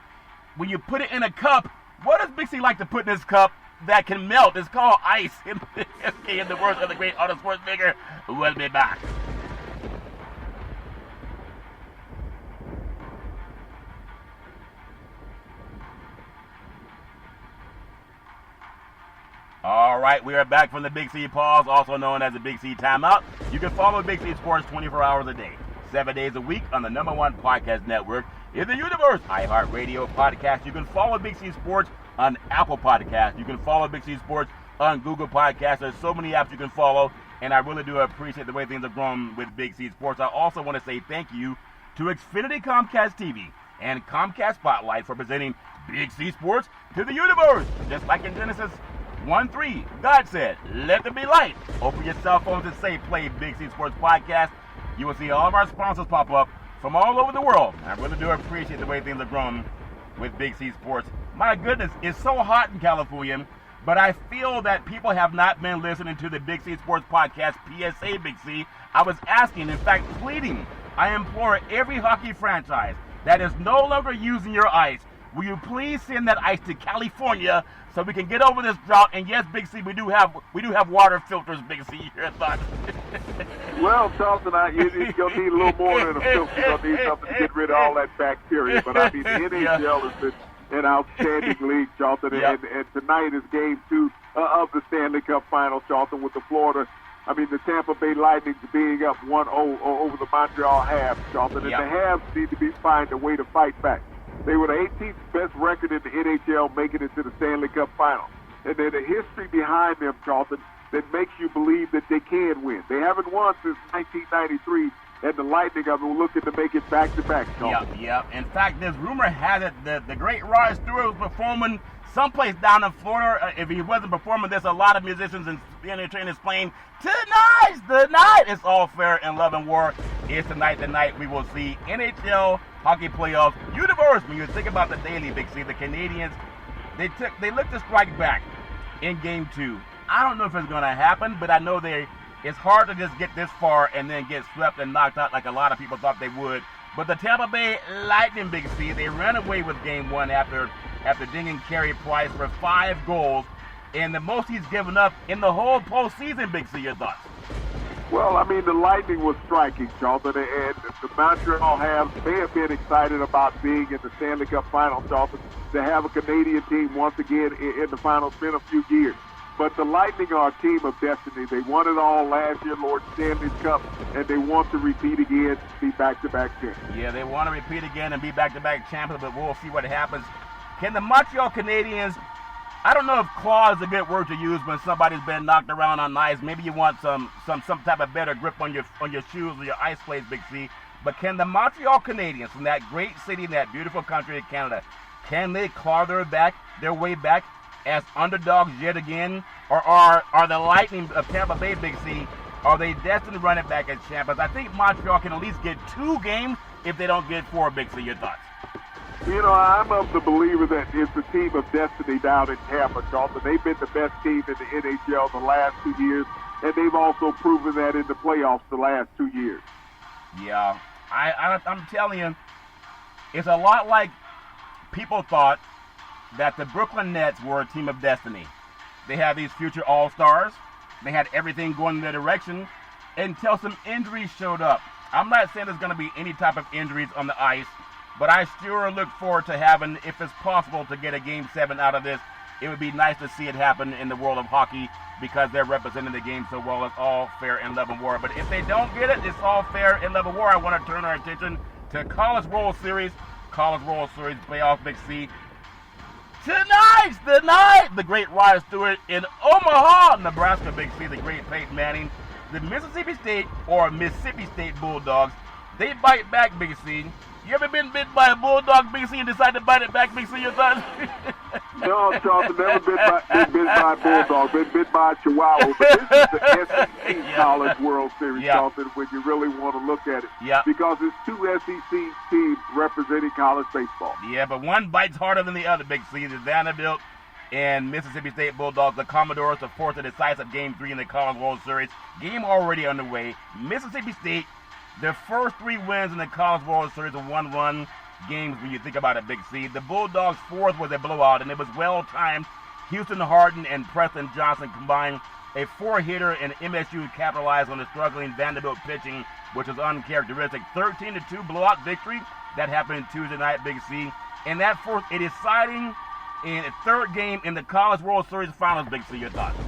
when you put it in a cup. What does Big C like to put in this cup that can melt? It's called ice. In the words of the great auto sports figure, we'll be back. All right, we are back from the Big C pause, also known as the Big C timeout. You can follow Big C Sports 24 hours a day, 7 days a week on the #1 podcast network in the universe, iHeartRadio podcast. You can follow Big C Sports on Apple Podcasts. You can follow Big C Sports on Google Podcasts. There's so many apps you can follow, and I really do appreciate the way things have grown with Big C Sports. I also want to say thank you to Xfinity Comcast TV and Comcast Spotlight for presenting Big C Sports to the universe. Just like in Genesis 1:3, God said, let there be light. Open your cell phones and say play Big C Sports Podcast. You will see all of our sponsors pop up from all over the world. I really do appreciate the way things have grown with Big C Sports. My goodness, it's so hot in California, but I feel that people have not been listening to the Big C Sports Podcast PSA, Big C. I was asking, in fact, pleading, I implore every hockey franchise that is no longer using your ice, will you please send that ice to California so we can get over this drought? And yes, Big C, we do have water filters, Big C. Your thoughts? Well, Charlton, you're going to need a little more than a filter. You're going to need something to get rid of all that bacteria. But, I mean, the NHL has been an outstanding league, Charlton. Yep. And tonight is Game 2 of the Stanley Cup Final, Charlton, with the the Tampa Bay Lightning being up 1-0 over the Montreal Habs, Charlton. And Yep. the Habs need to find a way to fight back. They were the 18th best record in the NHL, making it to the Stanley Cup Final. And there's a history behind them, Charlton, that makes you believe that they can win. They haven't won since 1993, and the Lightning are looking to make it back-to-back, Charlton. Yep. In fact, this rumor has it that the great Rod Stewart was performing someplace down in Florida. If he wasn't performing, there's a lot of musicians and trainers playing tonight. It's all fair in love and war. It's tonight we will see NHL hockey playoffs universe. When you think about the daily, Big C, the Canadians, they look to strike back in Game 2. I don't know if it's going to happen, but I know it's hard to just get this far and then get swept and knocked out like a lot of people thought they would. But the Tampa Bay Lightning, Big C, they ran away with Game 1 after dinging Carey Price for 5 goals, and the most he's given up in the whole postseason, Big C. Your thoughts? Well, I mean, the Lightning was striking, Charlton, and the Montreal Habs may have been excited about being in the Stanley Cup Final, Charlton, to have a Canadian team once again in the final. It's been a few years. But the Lightning are a team of destiny. They won it all last year, Lord Stanley's Cup, and they want to repeat again, be back-to-back champions. Yeah, they want to repeat again and be back-to-back champions, but we'll see what happens. Can the Montreal Canadiens, I don't know if claw is a good word to use when somebody's been knocked around on ice. Maybe you want some type of better grip on your shoes or your ice plates, Big C. But can the Montreal Canadiens, from that great city in that beautiful country of Canada, can they claw their way back as underdogs yet again? Or are the Lightning of Tampa Bay, Big C, are they destined to run it back as champions? I think Montreal can at least get 2 games if they don't get 4, Big C. Your thoughts? I'm of the believer that it's a team of destiny down in Tampa, Charlton. They've been the best team in the NHL the last 2 years, and they've also proven that in the playoffs the last 2 years. Yeah, I'm telling you, It's a lot like people thought that the Brooklyn Nets were a team of destiny. They had these future all-stars. They had everything going in their direction until some injuries showed up. I'm not saying there's going to be any type of injuries on the ice, but I sure look forward to having, if it's possible, to get a Game 7 out of this. It would be nice to see it happen in the world of hockey because they're representing the game so well. It's all fair in love and war. But if they don't get it, it's all fair in love and war. I want to turn our attention to College World Series playoff, Big C. Tonight's the night. The great Rod Stewart in Omaha, Nebraska, Big C. The great Peyton Manning. The Mississippi State Bulldogs, they bite back, Big C. You ever been bit by a bulldog, Big C, and decide to bite it back, Big C, your thoughts? No, Charlton, never been bit by a bulldog, been bit by a chihuahua. But this is the SEC College World Series, Charlton, when you really want to look at it. Yeah. Because it's two SEC teams representing college baseball. Yeah, but one bites harder than the other, Big C. The Vanderbilt and Mississippi State Bulldogs, the Commodores, to force a decisive Game 3 in the College World Series. Game already underway. Mississippi State, their first 3 wins in the College World Series are one-run games when you think about it, Big C. The Bulldogs' fourth was a blowout, and it was well-timed. Houston Harden and Preston Johnson combined a 4-hitter, and MSU capitalized on the struggling Vanderbilt pitching, which is uncharacteristic. 13-2 blowout victory. That happened Tuesday night, Big C. And that forced a deciding in a third game in the College World Series Finals, Big C. Your thoughts?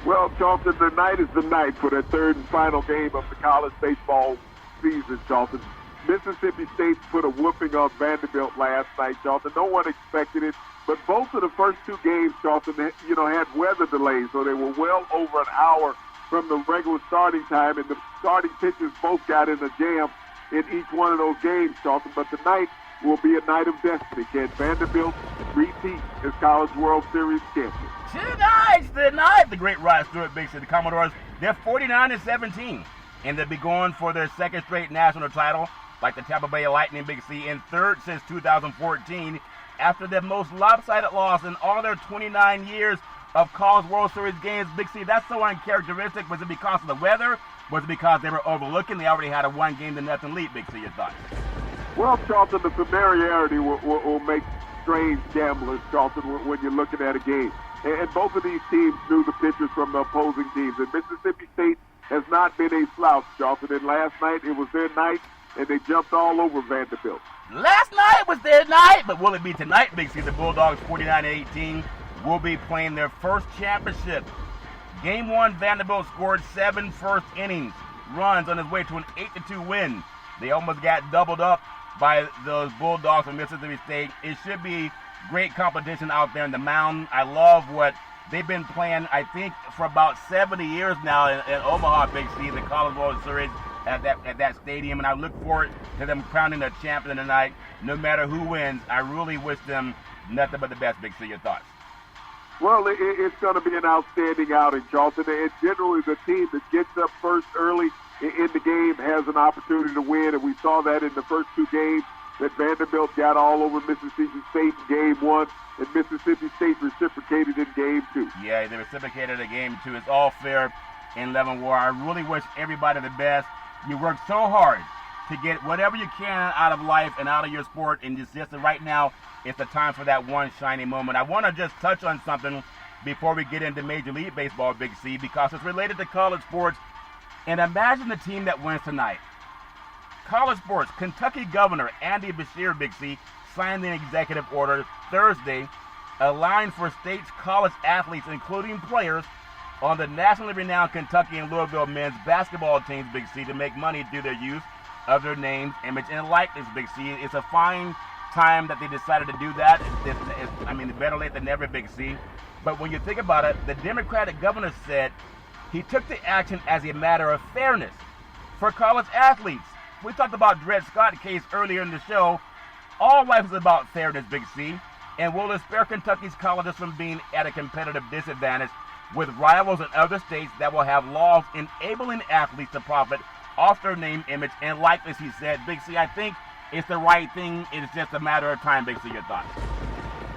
Well, Charlton, tonight is the night for the third and final game of the college baseball season, Charlton. Mississippi State put a whooping on Vanderbilt last night, Charlton. No one expected it, but both of the first 2 games, Charlton, had weather delays, so they were well over an hour from the regular starting time, and the starting pitchers both got in a jam in each one of those games, Charlton. But tonight will be a night of destiny. Can Vanderbilt repeat as College World Series champions? Tonight's the night. The great Rod Stewart, Big C. The Commodores, they're 49-17, and they'll be going for their second straight national title, like the Tampa Bay Lightning, Big C, and third since 2014, after their most lopsided loss in all their 29 years of College World Series games. Big C, that's so uncharacteristic. Was it because of the weather? Was it because they were overlooking? They already had a 1-0 lead, Big C. Your thoughts? Well, Charlton, the familiarity will make strange gamblers, Charlton, when you're looking at a game. And both of these teams knew the pitchers from the opposing teams. And Mississippi State has not been a slouch, Charlton. And last night, it was their night, and they jumped all over Vanderbilt. Last night was their night, but will it be tonight, Big C? The Bulldogs, 49-18, will be playing their first championship. Game 1, Vanderbilt scored 7 first innings runs on his way to an 8-2 win. They almost got doubled up by those Bulldogs from Mississippi State. It should be great competition out there in the mound. I love what they've been playing, I think, for about 70 years now in Omaha, Big C, the College World Series at that stadium, and I look forward to them crowning a champion tonight. No matter who wins, I really wish them nothing but the best, Big C. Your thoughts? Well, it's going to be an outstanding outing, Charlton. And generally, the team that gets up first early in the game has an opportunity to win, and we saw that in the first 2 games that Vanderbilt got all over Mississippi State in Game 1, and Mississippi State reciprocated in Game 2. Yeah, they reciprocated in Game 2. It's all fair in love and war. I really wish everybody the best. You work so hard to get whatever you can out of life and out of your sport, and just right now, it's the time for that one shining moment. I want to just touch on something before we get into Major League Baseball, Big C, because it's related to college sports. And imagine the team that wins tonight. College sports, Kentucky Governor Andy Beshear, Big C, signed an executive order Thursday allowing for state's college athletes, including players, on the nationally renowned Kentucky and Louisville men's basketball teams, Big C, to make money through their use of their names, image, and likeness, Big C. It's a fine time that they decided to do that. Better late than never, Big C. But when you think about it, the Democratic governor said he took the action as a matter of fairness for college athletes. We talked about Dred Scott case earlier in the show. All life is about fairness, Big C. And will it spare Kentucky's colleges from being at a competitive disadvantage with rivals in other states that will have laws enabling athletes to profit off their name, image, and likeness, he said. Big C, I think it's the right thing. It's just a matter of time, Big C. Your thoughts?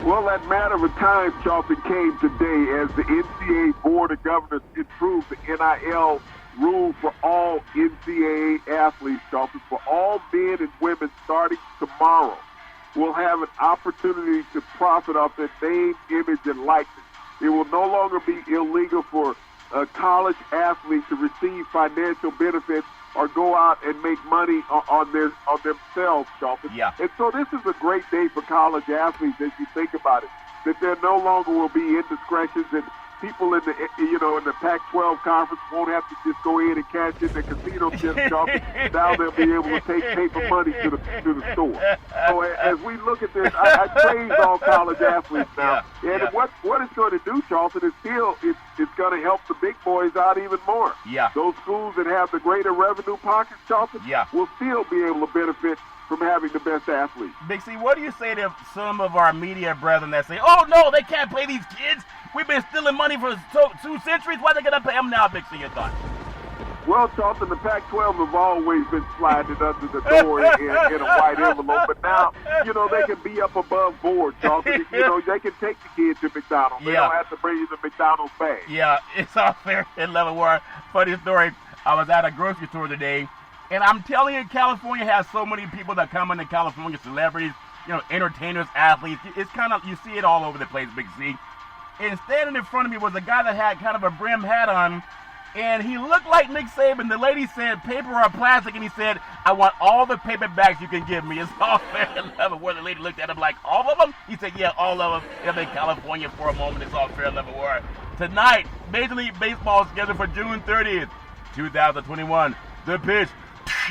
Well, that matter of time, Charlton, came today as the NCAA Board of Governors improved the NIL rule for all NCAA athletes, Charlton, for all men and women starting tomorrow, will have an opportunity to profit off their name, image, and likeness. It will no longer be illegal for a college athlete to receive financial benefits or go out and make money on themselves, Charlton. Yeah. And so this is a great day for college athletes as you think about it, that there no longer will be indiscretions and people in the Pac-12 conference won't have to just go in and cash in the casino chips, Charlton. Now they'll be able to take paper money to the store. So as we look at this, I praise all college athletes now. And what it's going to do, Charlton, is it's going to help the big boys out even more. Yeah. Those schools that have the greater revenue pockets, Charlton, will still be able to benefit from having the best athletes. Big C, what do you say to some of our media brethren that say, oh, no, they can't pay these kids? We've been stealing money for 2 centuries. Why are they going to pay them now, Big C, your thoughts? Well, Charlton, the Pac-12 have always been sliding under the door in a white envelope, but now, they can be up above board, Charlton. They can take the kids to McDonald's. They don't have to bring you the McDonald's bag. Yeah, it's all fair in Leavenworth. Funny story, I was at a grocery store today, and I'm telling you, California has so many people that come into California, celebrities, entertainers, athletes. It's kind of, you see it all over the place, Big C. And standing in front of me was a guy that had kind of a brim hat on, and he looked like Nick Saban. The lady said, paper or plastic, and he said, I want all the paper bags you can give me. It's all fair in Leavenworth. The lady looked at him like, all of them? He said, yeah, all of them. They're in California for a moment. It's all fair in Leavenworth. Tonight, Major League Baseball is scheduled for June 30th, 2021. The pitch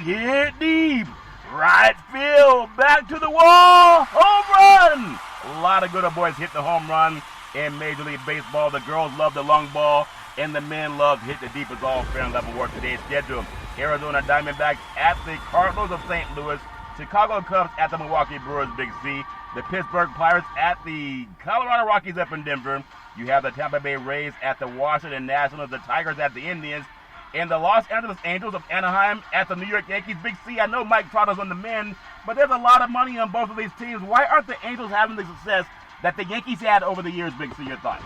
hit deep. Right field. Back to the wall. Home run. A lot of good old boys hit the home run in Major League Baseball. The girls love the long ball, and the men love hit the deep. Is all fair and Leavenworth. Today's schedule. Arizona Diamondbacks at the Cardinals of St. Louis. Chicago Cubs at the Milwaukee Brewers, Big C. The Pittsburgh Pirates at the Colorado Rockies up in Denver. You have the Tampa Bay Rays at the Washington Nationals. The Tigers at the Indians. And the Los Angeles Angels of Anaheim at the New York Yankees. Big C, I know Mike Trout's on the men, but there's a lot of money on both of these teams. Why aren't the Angels having the success that the Yankees had over the years, Big C? Your thoughts?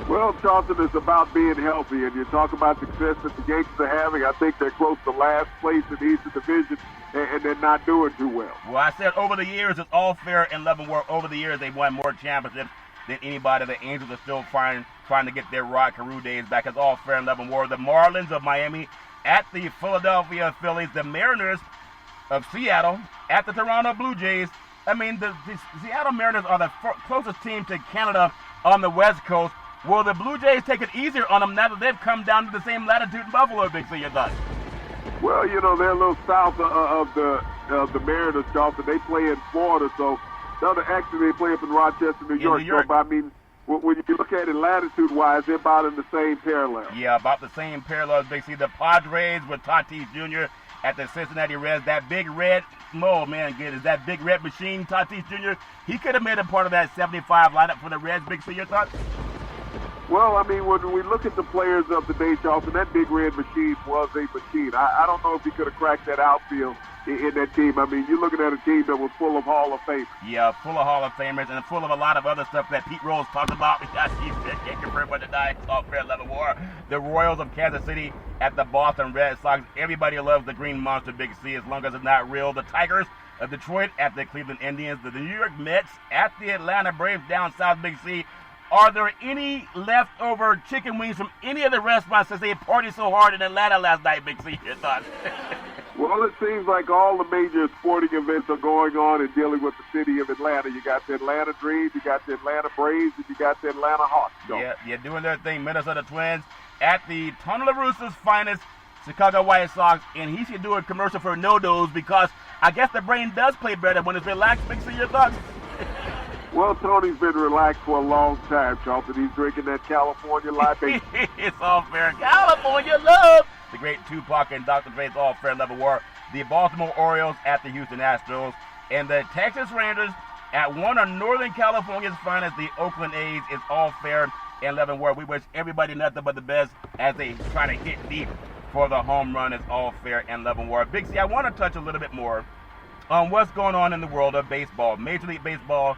Well, Charlton, it's about being healthy, and you talk about success that the Yankees are having. I think they're close to last place in the Eastern Division, and they're not doing too well. Well, I said over the years, it's all fair in Leavenworth. Over the years, they've won more championships than anybody. The Angels are still trying to get their Rod Carew days back. It's all fair in Leavenworth. The Marlins of Miami at the Philadelphia Phillies. The Mariners of Seattle at the Toronto Blue Jays. I mean, the Seattle Mariners are the closest team to Canada on the West Coast. Will the Blue Jays take it easier on them now that they've come down to the same latitude in Buffalo, Big C, your thoughts? Well, they're a little south of the Mariners, Charlton. They play in Florida, so actually they play up in Rochester, New York. So, I mean, when you look at it latitude-wise, they're about in the same parallel. Yeah, about the same parallels, Big C. The Padres with Tatis Jr. at the Cincinnati Reds. That big red, is that big red machine, Tatis Jr.? He could have made a part of that 75 lineup for the Reds, Big C. Your thoughts? Well, I mean, when we look at the players of the day, Charlton, that big red machine was a machine. I don't know if he could have cracked that outfield in that team. I mean, you're looking at a team that was full of Hall of Famers. Yeah, full of Hall of Famers and full of a lot of other stuff that Pete Rose talked about. Can't confirm what tonight. It's all fair level war. The Royals of Kansas City at the Boston Red Sox. Everybody loves the Green Monster, Big C, as long as it's not real. The Tigers of Detroit at the Cleveland Indians. The New York Mets at the Atlanta Braves down south, Big C. Are there any leftover chicken wings from any of the restaurants since they partied so hard in Atlanta last night, Big C? Your thoughts? Well, it seems like all the major sporting events are going on and dealing with the city of Atlanta. You got the Atlanta Dream, you got the Atlanta Braves, and you got the Atlanta Hawks. Yeah, doing their thing. Minnesota Twins at the Tony La Russa's finest, Chicago White Sox, and he should do a commercial for No-Dos because I guess the brain does play better when it's relaxed. Big C, your thoughts? Well, Tony's been relaxed for a long time, Charlton. He's drinking that California latte. It's all fair. California love. The great Tupac and Dr. Dre's all fair level war. The Baltimore Orioles at the Houston Astros. And the Texas Rangers at one of Northern California's finest, the Oakland A's. It's all fair and level war. We wish everybody nothing but the best as they try to hit deep for the home run. It's all fair and level war. Big C, I want to touch a little bit more on what's going on in the world of baseball. Major League Baseball.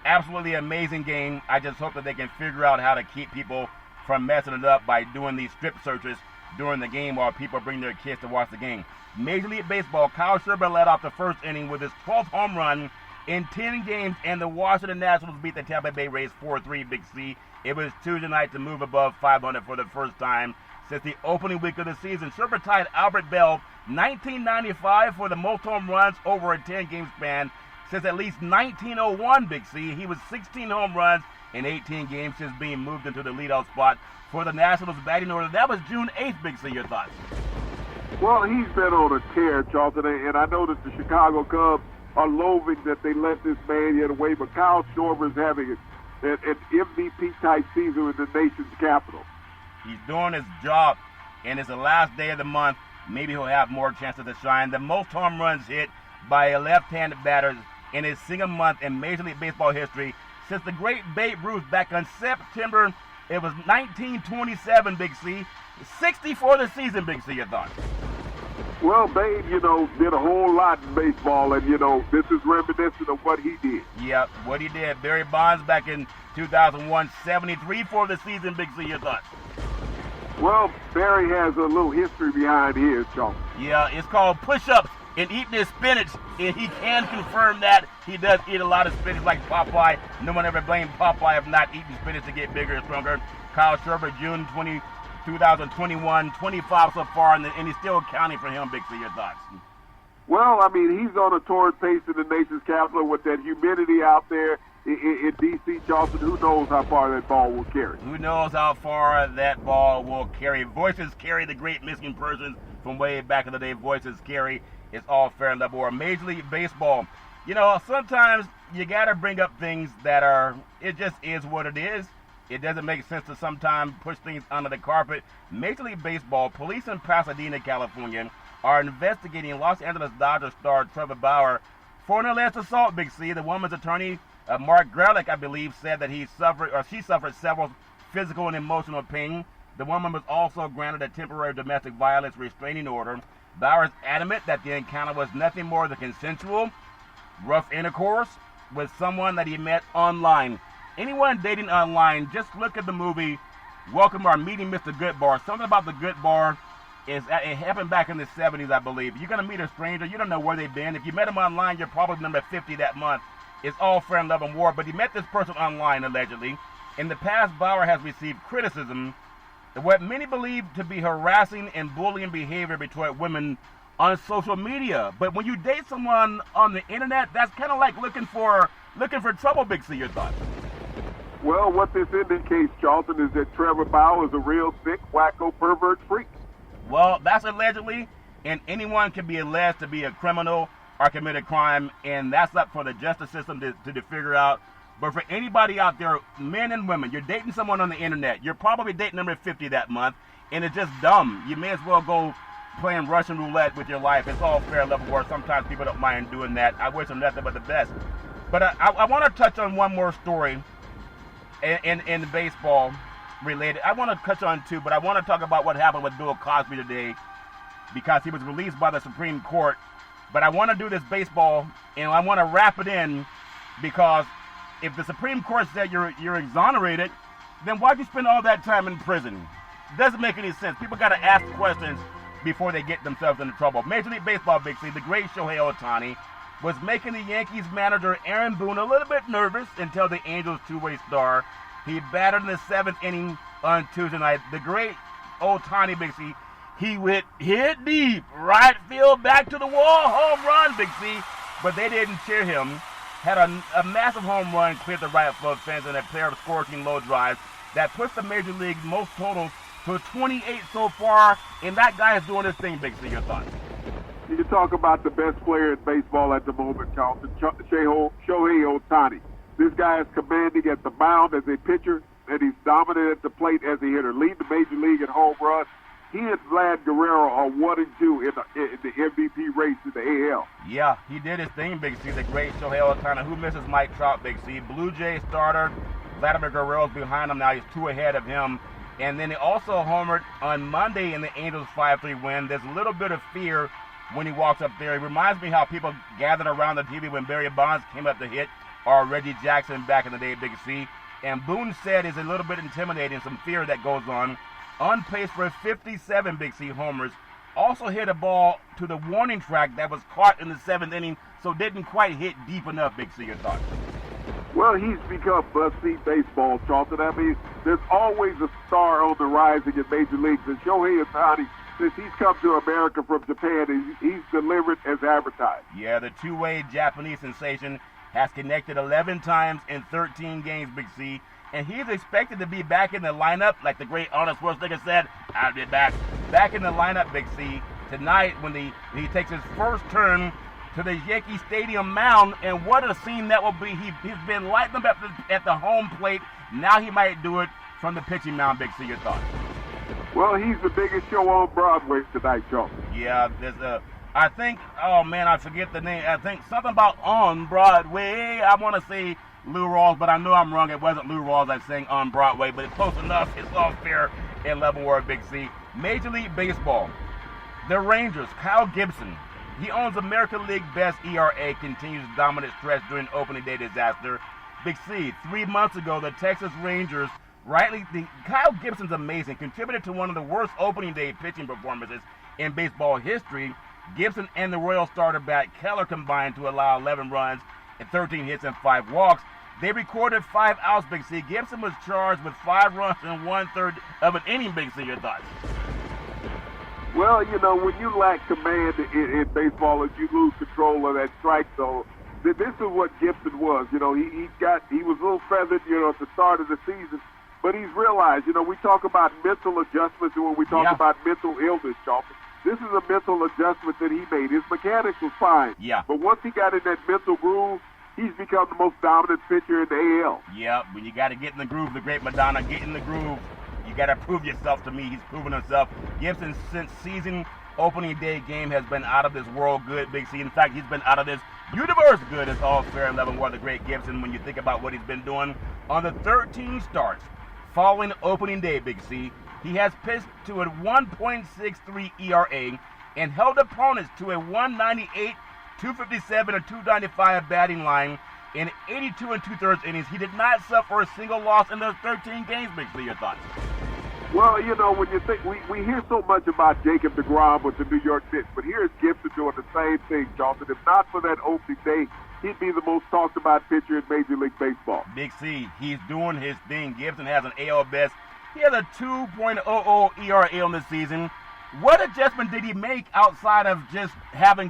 Absolutely amazing game. I just hope that they can figure out how to keep people from messing it up by doing these strip searches during the game while people bring their kids to watch the game. Major League Baseball, Kyle Schwarber led off the first inning with his 12th home run in 10 games, and the Washington Nationals beat the Tampa Bay Rays 4-3, Big C. It was Tuesday night to move above 500 for the first time since the opening week of the season. Schwarber tied Albert Bell 1995 for the most home runs over a 10-game span since at least 1901, Big C. He was 16 home runs in 18 games since being moved into the leadoff spot for the Nationals batting order. That was June 8th, Big C. Your thoughts? Well, he's been on a tear, Charlton, and I know that the Chicago Cubs are loathing that they let this man get away, but Kyle Schwarber is having an MVP-type season in the nation's capital. He's doing his job, and it's the last day of the month. Maybe he'll have more chances to shine. The most home runs hit by a left-handed batter in his single month in Major League Baseball history since the great Babe Ruth back on September, it was 1927, Big C. 60 for the season, Big C, your thoughts? Well, Babe, did a whole lot in baseball, and, this is reminiscent of what he did. Yeah, what he did. Barry Bonds back in 2001, 73 for the season, Big C, your thoughts? Well, Barry has a little history behind his, Charlton. Yeah, it's called push-ups and eating his spinach, and he can confirm that. He does eat a lot of spinach like Popeye. No one ever blamed Popeye of not eating spinach to get bigger and stronger. Kyle Schwarber, June 2021, 25 so far, and he's still counting for him, Big C. Your thoughts? Well, I mean, he's on a torrid pace in the nation's capital with that humidity out there in D.C., Charlton. Who knows how far that ball will carry? Who knows how far that ball will carry? Voices carry, the great missing persons from way back in the day. Voices carry. It's all fair and level. Or Major League Baseball. Sometimes you got to bring up things that it just is what it is. It doesn't make sense to sometimes push things under the carpet. Major League Baseball, police in Pasadena, California, are investigating Los Angeles Dodgers star Trevor Bauer for an alleged assault, Big C. The woman's attorney, Mark Grelick, I believe, said that she suffered several physical and emotional pain. The woman was also granted a temporary domestic violence restraining order. Bauer is adamant that the encounter was nothing more than consensual, rough intercourse with someone that he met online. Anyone dating online, just look at the movie Welcome or Meeting Mr. Goodbar. Something about the Goodbar it happened back in the 70s, I believe. You're going to meet a stranger. You don't know where they've been. If you met them online, you're probably number 50 that month. It's all fair and love and war. But he met this person online, allegedly. In the past, Bauer has received criticism of what many believe to be harassing and bullying behavior between women on social media. But when you date someone on the internet, that's kind of like looking for trouble, Big C. Your thoughts? Well, what this indicates, Charlton, is that Trevor Bauer is a real sick, wacko, pervert freak. Well, that's allegedly, and anyone can be alleged to be a criminal or commit a crime, and that's up for the justice system to figure out. But for anybody out there, men and women, you're dating someone on the internet. You're probably dating number 50 that month, and it's just dumb. You may as well go playing Russian roulette with your life. It's all fair level war. Sometimes people don't mind doing that. I wish them nothing but the best. But I want to touch on one more story in baseball related. I want to touch on two, but I want to talk about what happened with Bill Cosby today because he was released by the Supreme Court. But I want to do this baseball, and I want to wrap it in because if the Supreme Court said you're exonerated, then why'd you spend all that time in prison? Doesn't make any sense. People got to ask questions before they get themselves into trouble. Major League Baseball, Big C, the great Shohei Ohtani, was making the Yankees manager Aaron Boone a little bit nervous until the Angels two-way star. He batted in the 7th inning on Tuesday night. The great Ohtani, Big C, he hit deep, right field, back to the wall, home run, Big C. But they didn't cheer him. Had a massive home run, cleared the right field fence, and a pair of scorching low drives that puts the Major League's most totals to 28 so far, and that guy is doing his thing, Big C. Your thoughts? You talk about the best player in baseball at the moment, Charlton, Shohei Ohtani. This guy is commanding at the mound as a pitcher, and he's dominant at the plate as a hitter. Lead the Major League in home runs. He and Vlad Guerrero are 1-2 in the MVP race in the AL. Yeah, he did his thing, Big C, the great Shohei Ohtani. Who misses Mike Trout, Big C? Blue Jays starter. Vladimir Guerrero's behind him now. He's 2 ahead of him. And then he also homered on Monday in the Angels' 5-3 win. There's a little bit of fear when he walks up there. It reminds me how people gathered around the TV when Barry Bonds came up to hit, or Reggie Jackson back in the day, Big C. And Boone said it's a little bit intimidating, some fear that goes on. on pace for 57 Big C homers. Also hit a ball to the warning track that was caught in the 7th inning, so didn't quite hit deep enough, Big C. Your thoughts? Well, he's become must-see baseball, Charlton. I mean, there's always a star on the rising in major leagues, and Shohei Ohtani, since he's come to America from Japan, he's delivered as advertised. Yeah, the two-way Japanese sensation has connected 11 times in 13 games, Big C, and he's expected to be back in the lineup, like the great Arnold Schwarzenegger said, I'll be back in the lineup, Big C, tonight when he takes his first turn to the Yankee Stadium mound, and what a scene that will be. He's been lighting up at the home plate. Now he might do it from the pitching mound, Big C. Your thoughts? Well, he's the biggest show on Broadway tonight, Charlton. Yeah, I think, oh man, I forget the name. I think something about On Broadway. I want to say Lou Rawls, but I know I'm wrong. It wasn't Lou Rawls that sang On Broadway, but it's close enough. It's all fair in level war, Big C. Major League Baseball. The Rangers, Kyle Gibson. He owns American League best ERA, continues dominant stretch during opening day disaster. Big C, 3 months ago, the Texas Rangers, Kyle Gibson's amazing, contributed to one of the worst opening day pitching performances in baseball history. Gibson and the Royal starter bat Keller combined to allow 11 runs and 13 hits and 5 walks. They recorded 5 outs, Big C. Gibson was charged with 5 runs in 1/3 of an inning, Big C. Your thoughts? Well, you know, when you lack command in baseball and you lose control of that strike zone, this is what Gibson was. You know, he was a little feathered, you know, at the start of the season, but he's realized, you know, we talk about mental adjustments when we talk about mental illness, Charlton. This is a mental adjustment that he made. His mechanics was fine. Yeah. But once he got in that mental groove, he's become the most dominant pitcher in the AL. Yeah, when you got to get in the groove, the great Madonna, get in the groove. You got to prove yourself to me. He's proven himself. Gibson, since season opening day game, has been out of this world good, Big C. In fact, he's been out of this universe good. It's all fair and level. What the great Gibson, when you think about what he's been doing on the 13 starts following opening day, Big C, he has pitched to a 1.63 ERA and held opponents to a 198, 257, and 295 batting line in 82 2/3 innings. He did not suffer a single loss in those 13 games, Big C. Your thoughts? Well, you know, when you think, we hear so much about Jacob deGrom with the New York Knicks, but here's Gibson doing the same thing, Charlton. If not for that opening day, he'd be the most talked about pitcher in Major League Baseball. Big C, he's doing his thing. Gibson has an AL best. He has a 2.00 ERA on the season. What adjustment did he make outside of just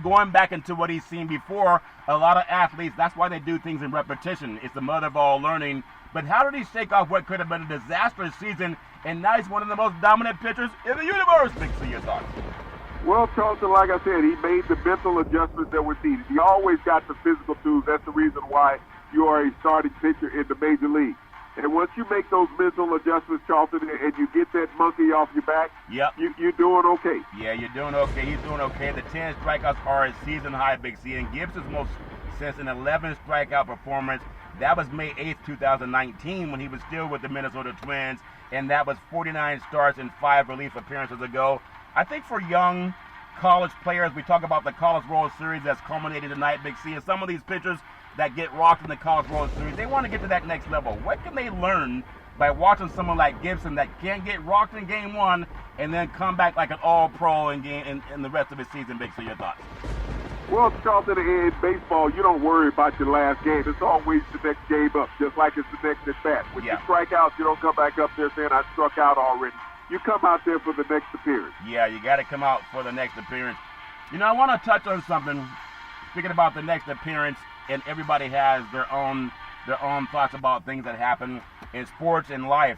going back into what he's seen before? A lot of athletes, that's why they do things in repetition. It's the mother of all learning. But how did he shake off what could have been a disastrous season, and now he's one of the most dominant pitchers in the universe? Big C, your thoughts? Well, Charlton, like I said, he made the mental adjustments that were needed. He always got the physical tools. That's the reason why you are a starting pitcher in the major league. And once you make those mental adjustments, Charlton, and you get that monkey off your back, yep, you're doing okay. Yeah, you're doing okay. He's doing okay. The 10 strikeouts are a season high, Big C. And Gibson's most since an 11 strikeout performance. That was May 8th, 2019, when he was still with the Minnesota Twins, and that was 49 starts and 5 relief appearances ago. I think for young college players, we talk about the College World Series that's culminated tonight, Big C, and some of these pitchers that get rocked in the College World Series, they want to get to that next level. What can they learn by watching someone like Gibson that can't get rocked in game one and then come back like an all-pro in the rest of his season, Big C? Your thoughts? Well, Charlton, in baseball, you don't worry about your last game. It's always the next game up, just like it's the next at-bat. When you strike out, you don't come back up there saying, I struck out already. You come out there for the next appearance. Yeah, you got to come out for the next appearance. You know, I want to touch on something, speaking about the next appearance, and everybody has their own thoughts about things that happen in sports and life.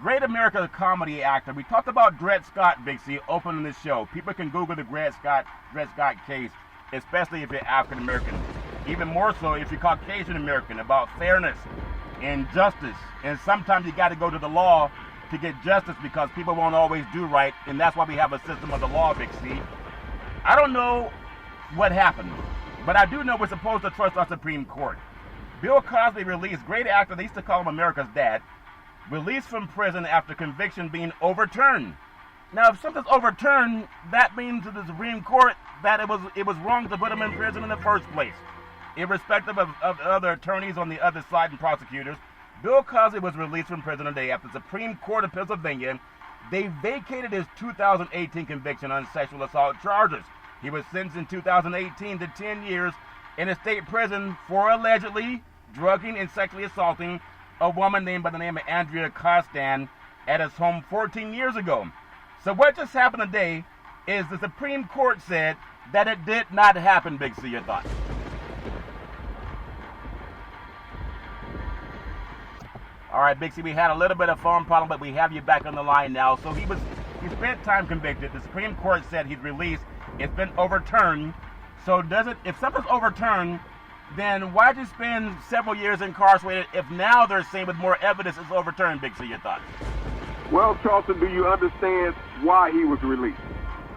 Great American comedy actor. We talked about Dred Scott, Big C, opening the show. People can Google the Dred Scott case, especially if you're African American. Even more so if you're Caucasian American, about fairness and justice. And sometimes you got to go to the law to get justice because people won't always do right, and that's why we have a system of the law, Big C. I don't know what happened, but I do know we're supposed to trust our Supreme Court. Bill Cosby released, great actor, they used to call him America's dad, released from prison after conviction being overturned. Now, if something's overturned, that means to the Supreme Court that it was wrong to put him in prison in the first place. Irrespective of other attorneys on the other side and prosecutors, Bill Cosby was released from prison today after the Supreme Court of Pennsylvania they vacated his 2018 conviction on sexual assault charges. He was sentenced in 2018 to 10 years in a state prison for allegedly drugging and sexually assaulting a woman named by the name of Andrea Costan at his home 14 years ago. So what just happened today is the Supreme Court said that it did not happen. Big C, your thoughts? All right, Big C, we had a little bit of phone problem, but we have you back on the line now. So he spent time convicted. The Supreme Court said he's released. It's been overturned. So if something's overturned, then why did you spend several years incarcerated if now they're saying with more evidence it's overturned? Big C, your thoughts? Well, Charlton, do you understand why he was released?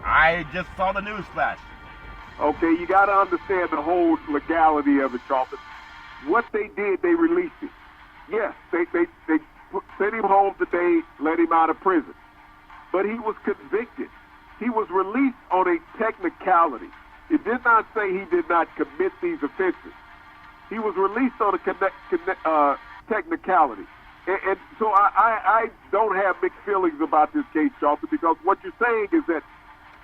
I just saw the news flash. Okay, you got to understand the whole legality of it, Charlton. What they did, they released him. Yes, they sent him home today, let him out of prison. But he was convicted. He was released on a technicality. It did not say he did not commit these offenses. He was released on a technicality. And so I don't have mixed feelings about this case, Charlton, because what you're saying is that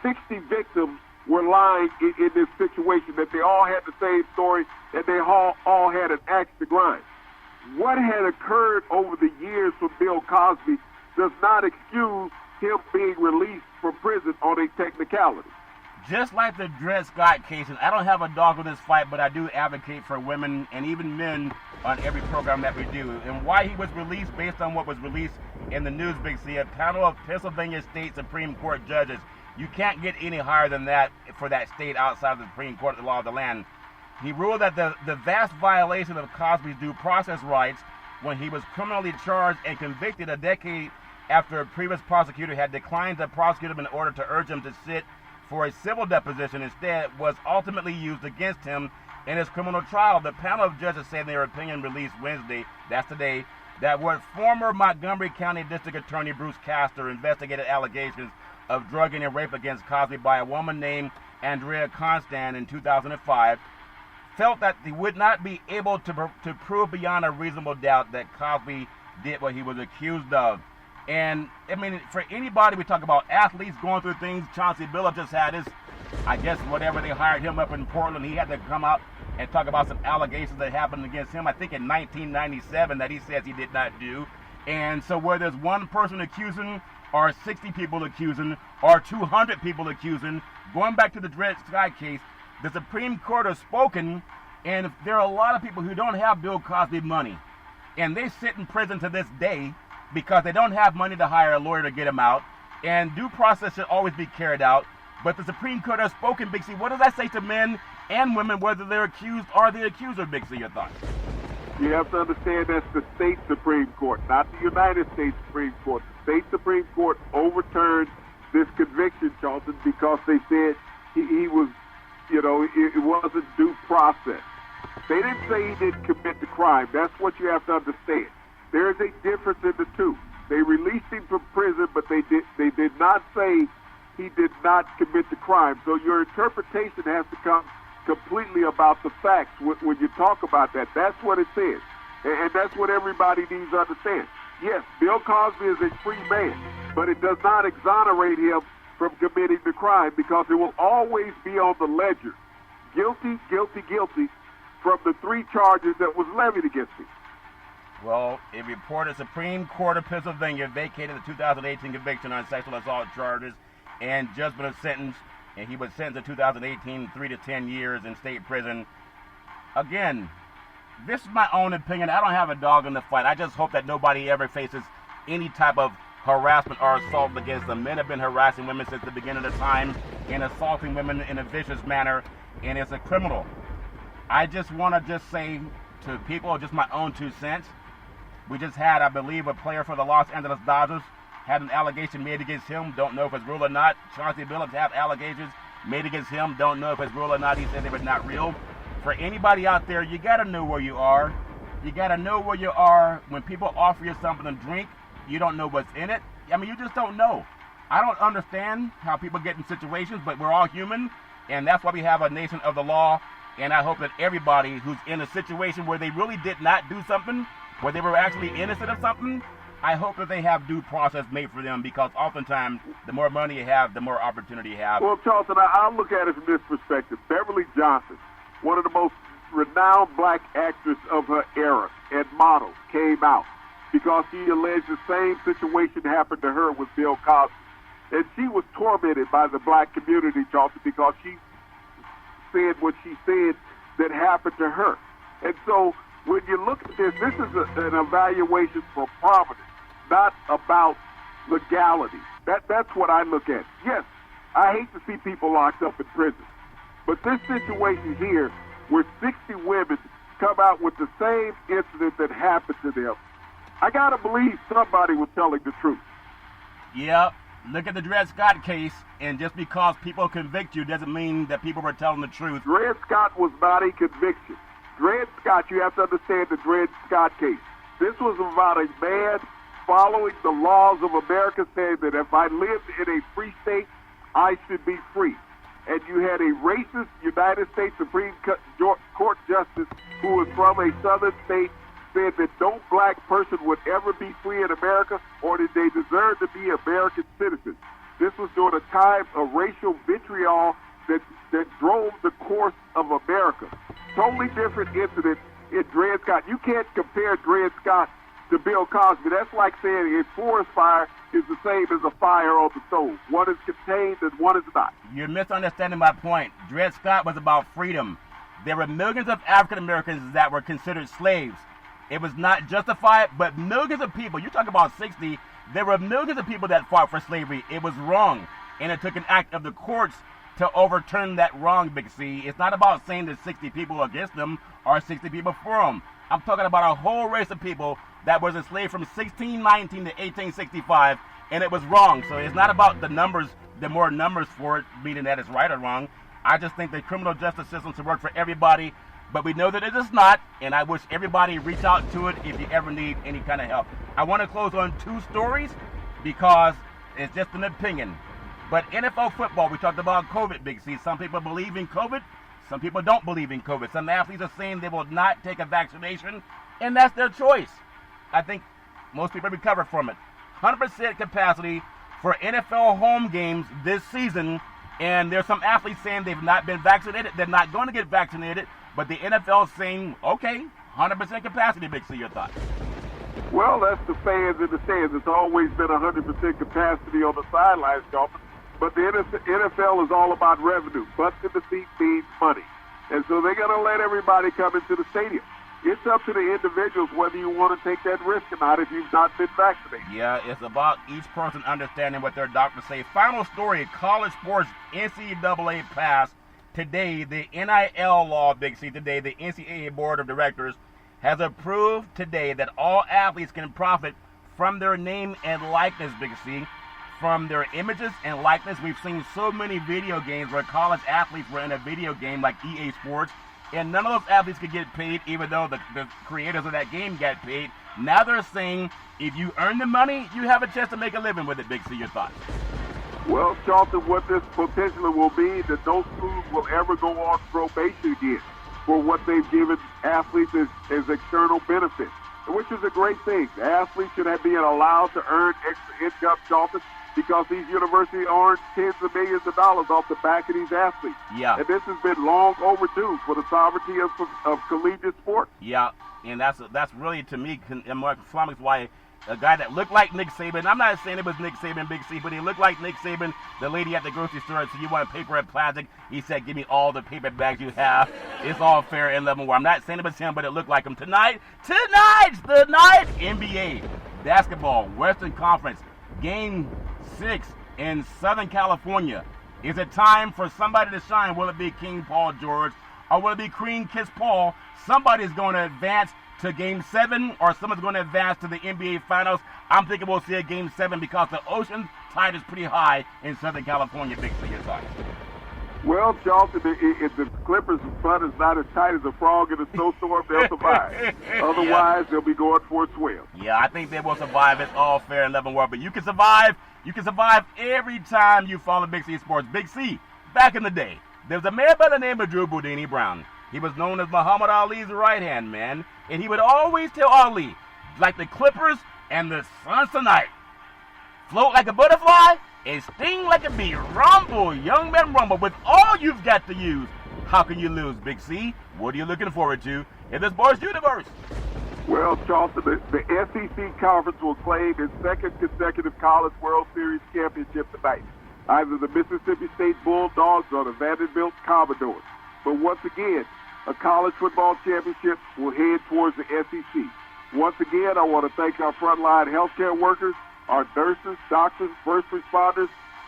60 victims were lying in this situation, that they all had the same story, that they all had an axe to grind. What had occurred over the years for Bill Cosby does not excuse him being released from prison on a technicality. Just like the Dred Scott case, and I don't have a dog in this fight, but I do advocate for women and even men on every program that we do. And why he was released based on what was released in the news, Big C, a panel of Pennsylvania State Supreme Court judges. You can't get any higher than that for that state outside of the Supreme Court, the law of the land. He ruled that the vast violation of Cosby's due process rights when he was criminally charged and convicted a decade after a previous prosecutor had declined to prosecute him in order to urge him to sit for a civil deposition instead was ultimately used against him in his criminal trial. The panel of judges said in their opinion released Wednesday, that's today, that what former Montgomery County District Attorney Bruce Castor investigated allegations of drugging and rape against Cosby by a woman named Andrea Costan in 2005, felt that he would not be able to prove beyond a reasonable doubt that Cosby did what he was accused of. And, I mean, for anybody, we talk about athletes going through things. Chauncey Billups just had his, I guess, whatever they hired him up in Portland, he had to come out and talk about some allegations that happened against him, I think in 1997, that he says he did not do. And so where there's one person accusing, or 60 people accusing, or 200 people accusing, going back to the Dred Scott case, the Supreme Court has spoken, and there are a lot of people who don't have Bill Cosby money, and they sit in prison to this day because they don't have money to hire a lawyer to get them out, and due process should always be carried out. But the Supreme Court has spoken, Big C. What does that say to men and women, whether they're accused or the accuser, Big C? Your thoughts? You have to understand that's the state Supreme Court, not the United States Supreme Court. The state Supreme Court overturned this conviction, Charlton, because they said he was, it wasn't due process. They didn't say he didn't commit the crime. That's what you have to understand. There is a difference in the two. They released him from prison, but they did not say he did not commit the crime. So your interpretation has to come completely about the facts when you talk about that. That's what it says. And that's what everybody needs to understand. Yes, Bill Cosby is a free man, but it does not exonerate him from committing the crime because it will always be on the ledger. Guilty, guilty, guilty from the 3 charges that was levied against him. Well, it reported Supreme Court of Pennsylvania vacated the 2018 conviction on sexual assault charges and judgment of sentence, and he was sentenced in 2018 3 to 10 years in state prison. Again, this is my own opinion. I don't have a dog in the fight. I just hope that nobody ever faces any type of harassment or assault against them. Men have been harassing women since the beginning of time and assaulting women in a vicious manner, and it's a criminal. I just want to say to people, just my own 2 cents. We just had, I believe, a player for the Los Angeles Dodgers had an allegation made against him. Don't know if it's real or not. Chauncey Billups have allegations made against him. Don't know if it's real or not. He said they were not real. For anybody out there, you got to know where you are. You got to know where you are. When people offer you something to drink, you don't know what's in it. I mean, you just don't know. I don't understand how people get in situations, but we're all human, and that's why we have a nation of the law. And I hope that everybody who's in a situation where they really did not do something, where they were actually innocent of something, I hope that they have due process made for them, because oftentimes the more money you have, the more opportunity you have. Well, Charlton, I'll look at it from this perspective. Beverly Johnson, one of the most renowned black actress of her era and model, came out because she alleged the same situation happened to her with Bill Cosby. And she was tormented by the black community, Charlton, because she said what she said that happened to her. And so when you look at this, this is an evaluation for providence, not about legality. That's what I look at. Yes, I hate to see people locked up in prison. But this situation here, where 60 women come out with the same incident that happened to them, I got to believe somebody was telling the truth. Yep. Look at the Dred Scott case, and just because people convict you doesn't mean that people were telling the truth. Dred Scott was not a conviction. Dred Scott, you have to understand the Dred Scott case. This was about a man following the laws of America, saying that if I lived in a free state, I should be free. And you had a racist United States Supreme Court justice who was from a southern state, said that no black person would ever be free in America, or that they deserve to be American citizens. This was during a time of racial vitriol that drove the course of America. Totally different incident in Dred Scott. You can't compare Dred Scott to Bill Cosby. That's like saying a forest fire is the same as a fire on the stove. One is contained and one is not. You're misunderstanding my point. Dred Scott was about freedom. There were millions of African Americans that were considered slaves. It was not justified, but millions of people, you talk about 60, there were millions of people that fought for slavery. It was wrong, and it took an act of the courts to overturn that wrong, Big C. It's not about saying that 60 people against them or 60 people for them. I'm talking about a whole race of people that was enslaved from 1619 to 1865, and it was wrong. So it's not about the numbers, the more numbers for it, meaning that it's right or wrong. I just think the criminal justice system should work for everybody, but we know that it is not, and I wish everybody reach out to it if you ever need any kind of help. I want to close on two stories because it's just an opinion. But NFL football, we talked about COVID, Big C. Some people believe in COVID. Some people don't believe in COVID. Some athletes are saying they will not take a vaccination, and that's their choice. I think most people recover from it. 100% capacity for NFL home games this season, and there's some athletes saying they've not been vaccinated. They're not going to get vaccinated, but the NFL is saying, okay, 100% capacity, Big C. Your thoughts? Well, that's the fans in the stands. It's always been 100% capacity on the sidelines, Dolphins. But the NFL is all about revenue. Butts in the seat means money. And so they're going to let everybody come into the stadium. It's up to the individuals whether you want to take that risk or not if you've not been vaccinated. Yeah, it's about each person understanding what their doctors say. Final story, college sports NCAA passed today. The NIL law, Big C, today, the NCAA Board of Directors has approved today that all athletes can profit from their name and likeness, Big C, from their images and likeness. We've seen so many video games where college athletes were in a video game like EA Sports, and none of those athletes could get paid, even though the creators of that game got paid. Now they're saying if you earn the money, you have a chance to make a living with it, Big C. Your thoughts? Well, Charlton, what this potentially will be that no schools will ever go on probation again for what they've given athletes as external benefits, which is a great thing. The athletes should have been allowed to earn extra income, Charlton, because these universities earn tens of millions of dollars off the back of these athletes. Yeah. And this has been long overdue for the sovereignty of collegiate sports. Yeah, and that's really, to me, more flummoxed why a guy that looked like Nick Saban, I'm not saying it was Nick Saban, Big C, but he looked like Nick Saban. The lady at the grocery store said, you want paper and plastic? He said, give me all the paper bags you have. It's all fair and level. I'm not saying it was him, but it looked like him. Tonight, NBA basketball, Western Conference, Game 6 in Southern California. Is it time for somebody to shine? Will it be King Paul George, or will it be Cream Kiss Paul? Somebody's going to advance to Game 7, or someone's going to advance to the NBA Finals. I'm thinking we'll see a Game 7 because the ocean tide is pretty high in Southern California. Big C, your thoughts? Well, Charlton, if the Clippers' front is not as tight as a frog in a snowstorm, they'll survive. Otherwise, they'll be going for a swim. Yeah, I think they will survive. It's all fair and level world. But you can survive. You can survive every time you follow Big C Sports. Big C, back in the day, there was a man by the name of Drew Boudini Brown. He was known as Muhammad Ali's right-hand man, and he would always tell Ali, like the Clippers And the Suns tonight. Float like a butterfly and sting like a bee. Rumble, young man, rumble with all you've got to use. How can you lose, Big C? What are you looking forward to in this sports universe? Well, Charleston, the SEC Conference will claim its second consecutive College World Series championship tonight. Either the Mississippi State Bulldogs or the Vanderbilt Commodores. But once again, a college football championship will head towards the SEC. Once again, I want to thank our frontline healthcare workers, our nurses, doctors, first responders.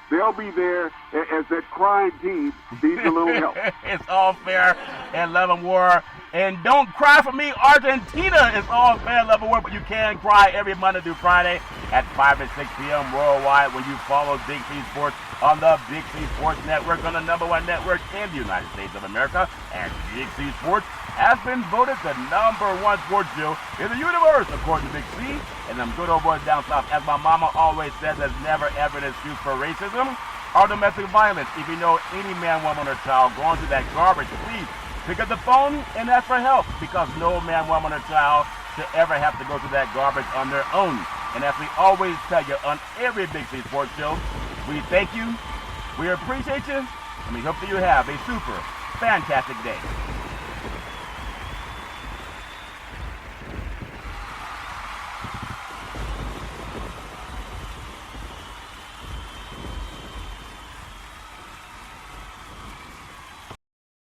They'll be there as that crying team needs a little help. It's all fair and love and war. And don't cry for me, Argentina. It's all fair and love and war, but you can cry every Monday through Friday at 5 and 6 p.m. worldwide when you follow Big C Sports on the Big C Sports Network, on the #1 network in the United States of America. And Big C Sports has been voted the #1 sports show in the universe, according to Big C. And them good old boys down south, as my mama always says, there's never ever an excuse for racism or domestic violence. If you know any man, woman, or child going through that garbage, please pick up the phone and ask for help, because no man, woman, or child should ever have to go through that garbage on their own. And as we always tell you on every Big C Sports show, we thank you, we appreciate you, and we hope that you have a super fantastic day.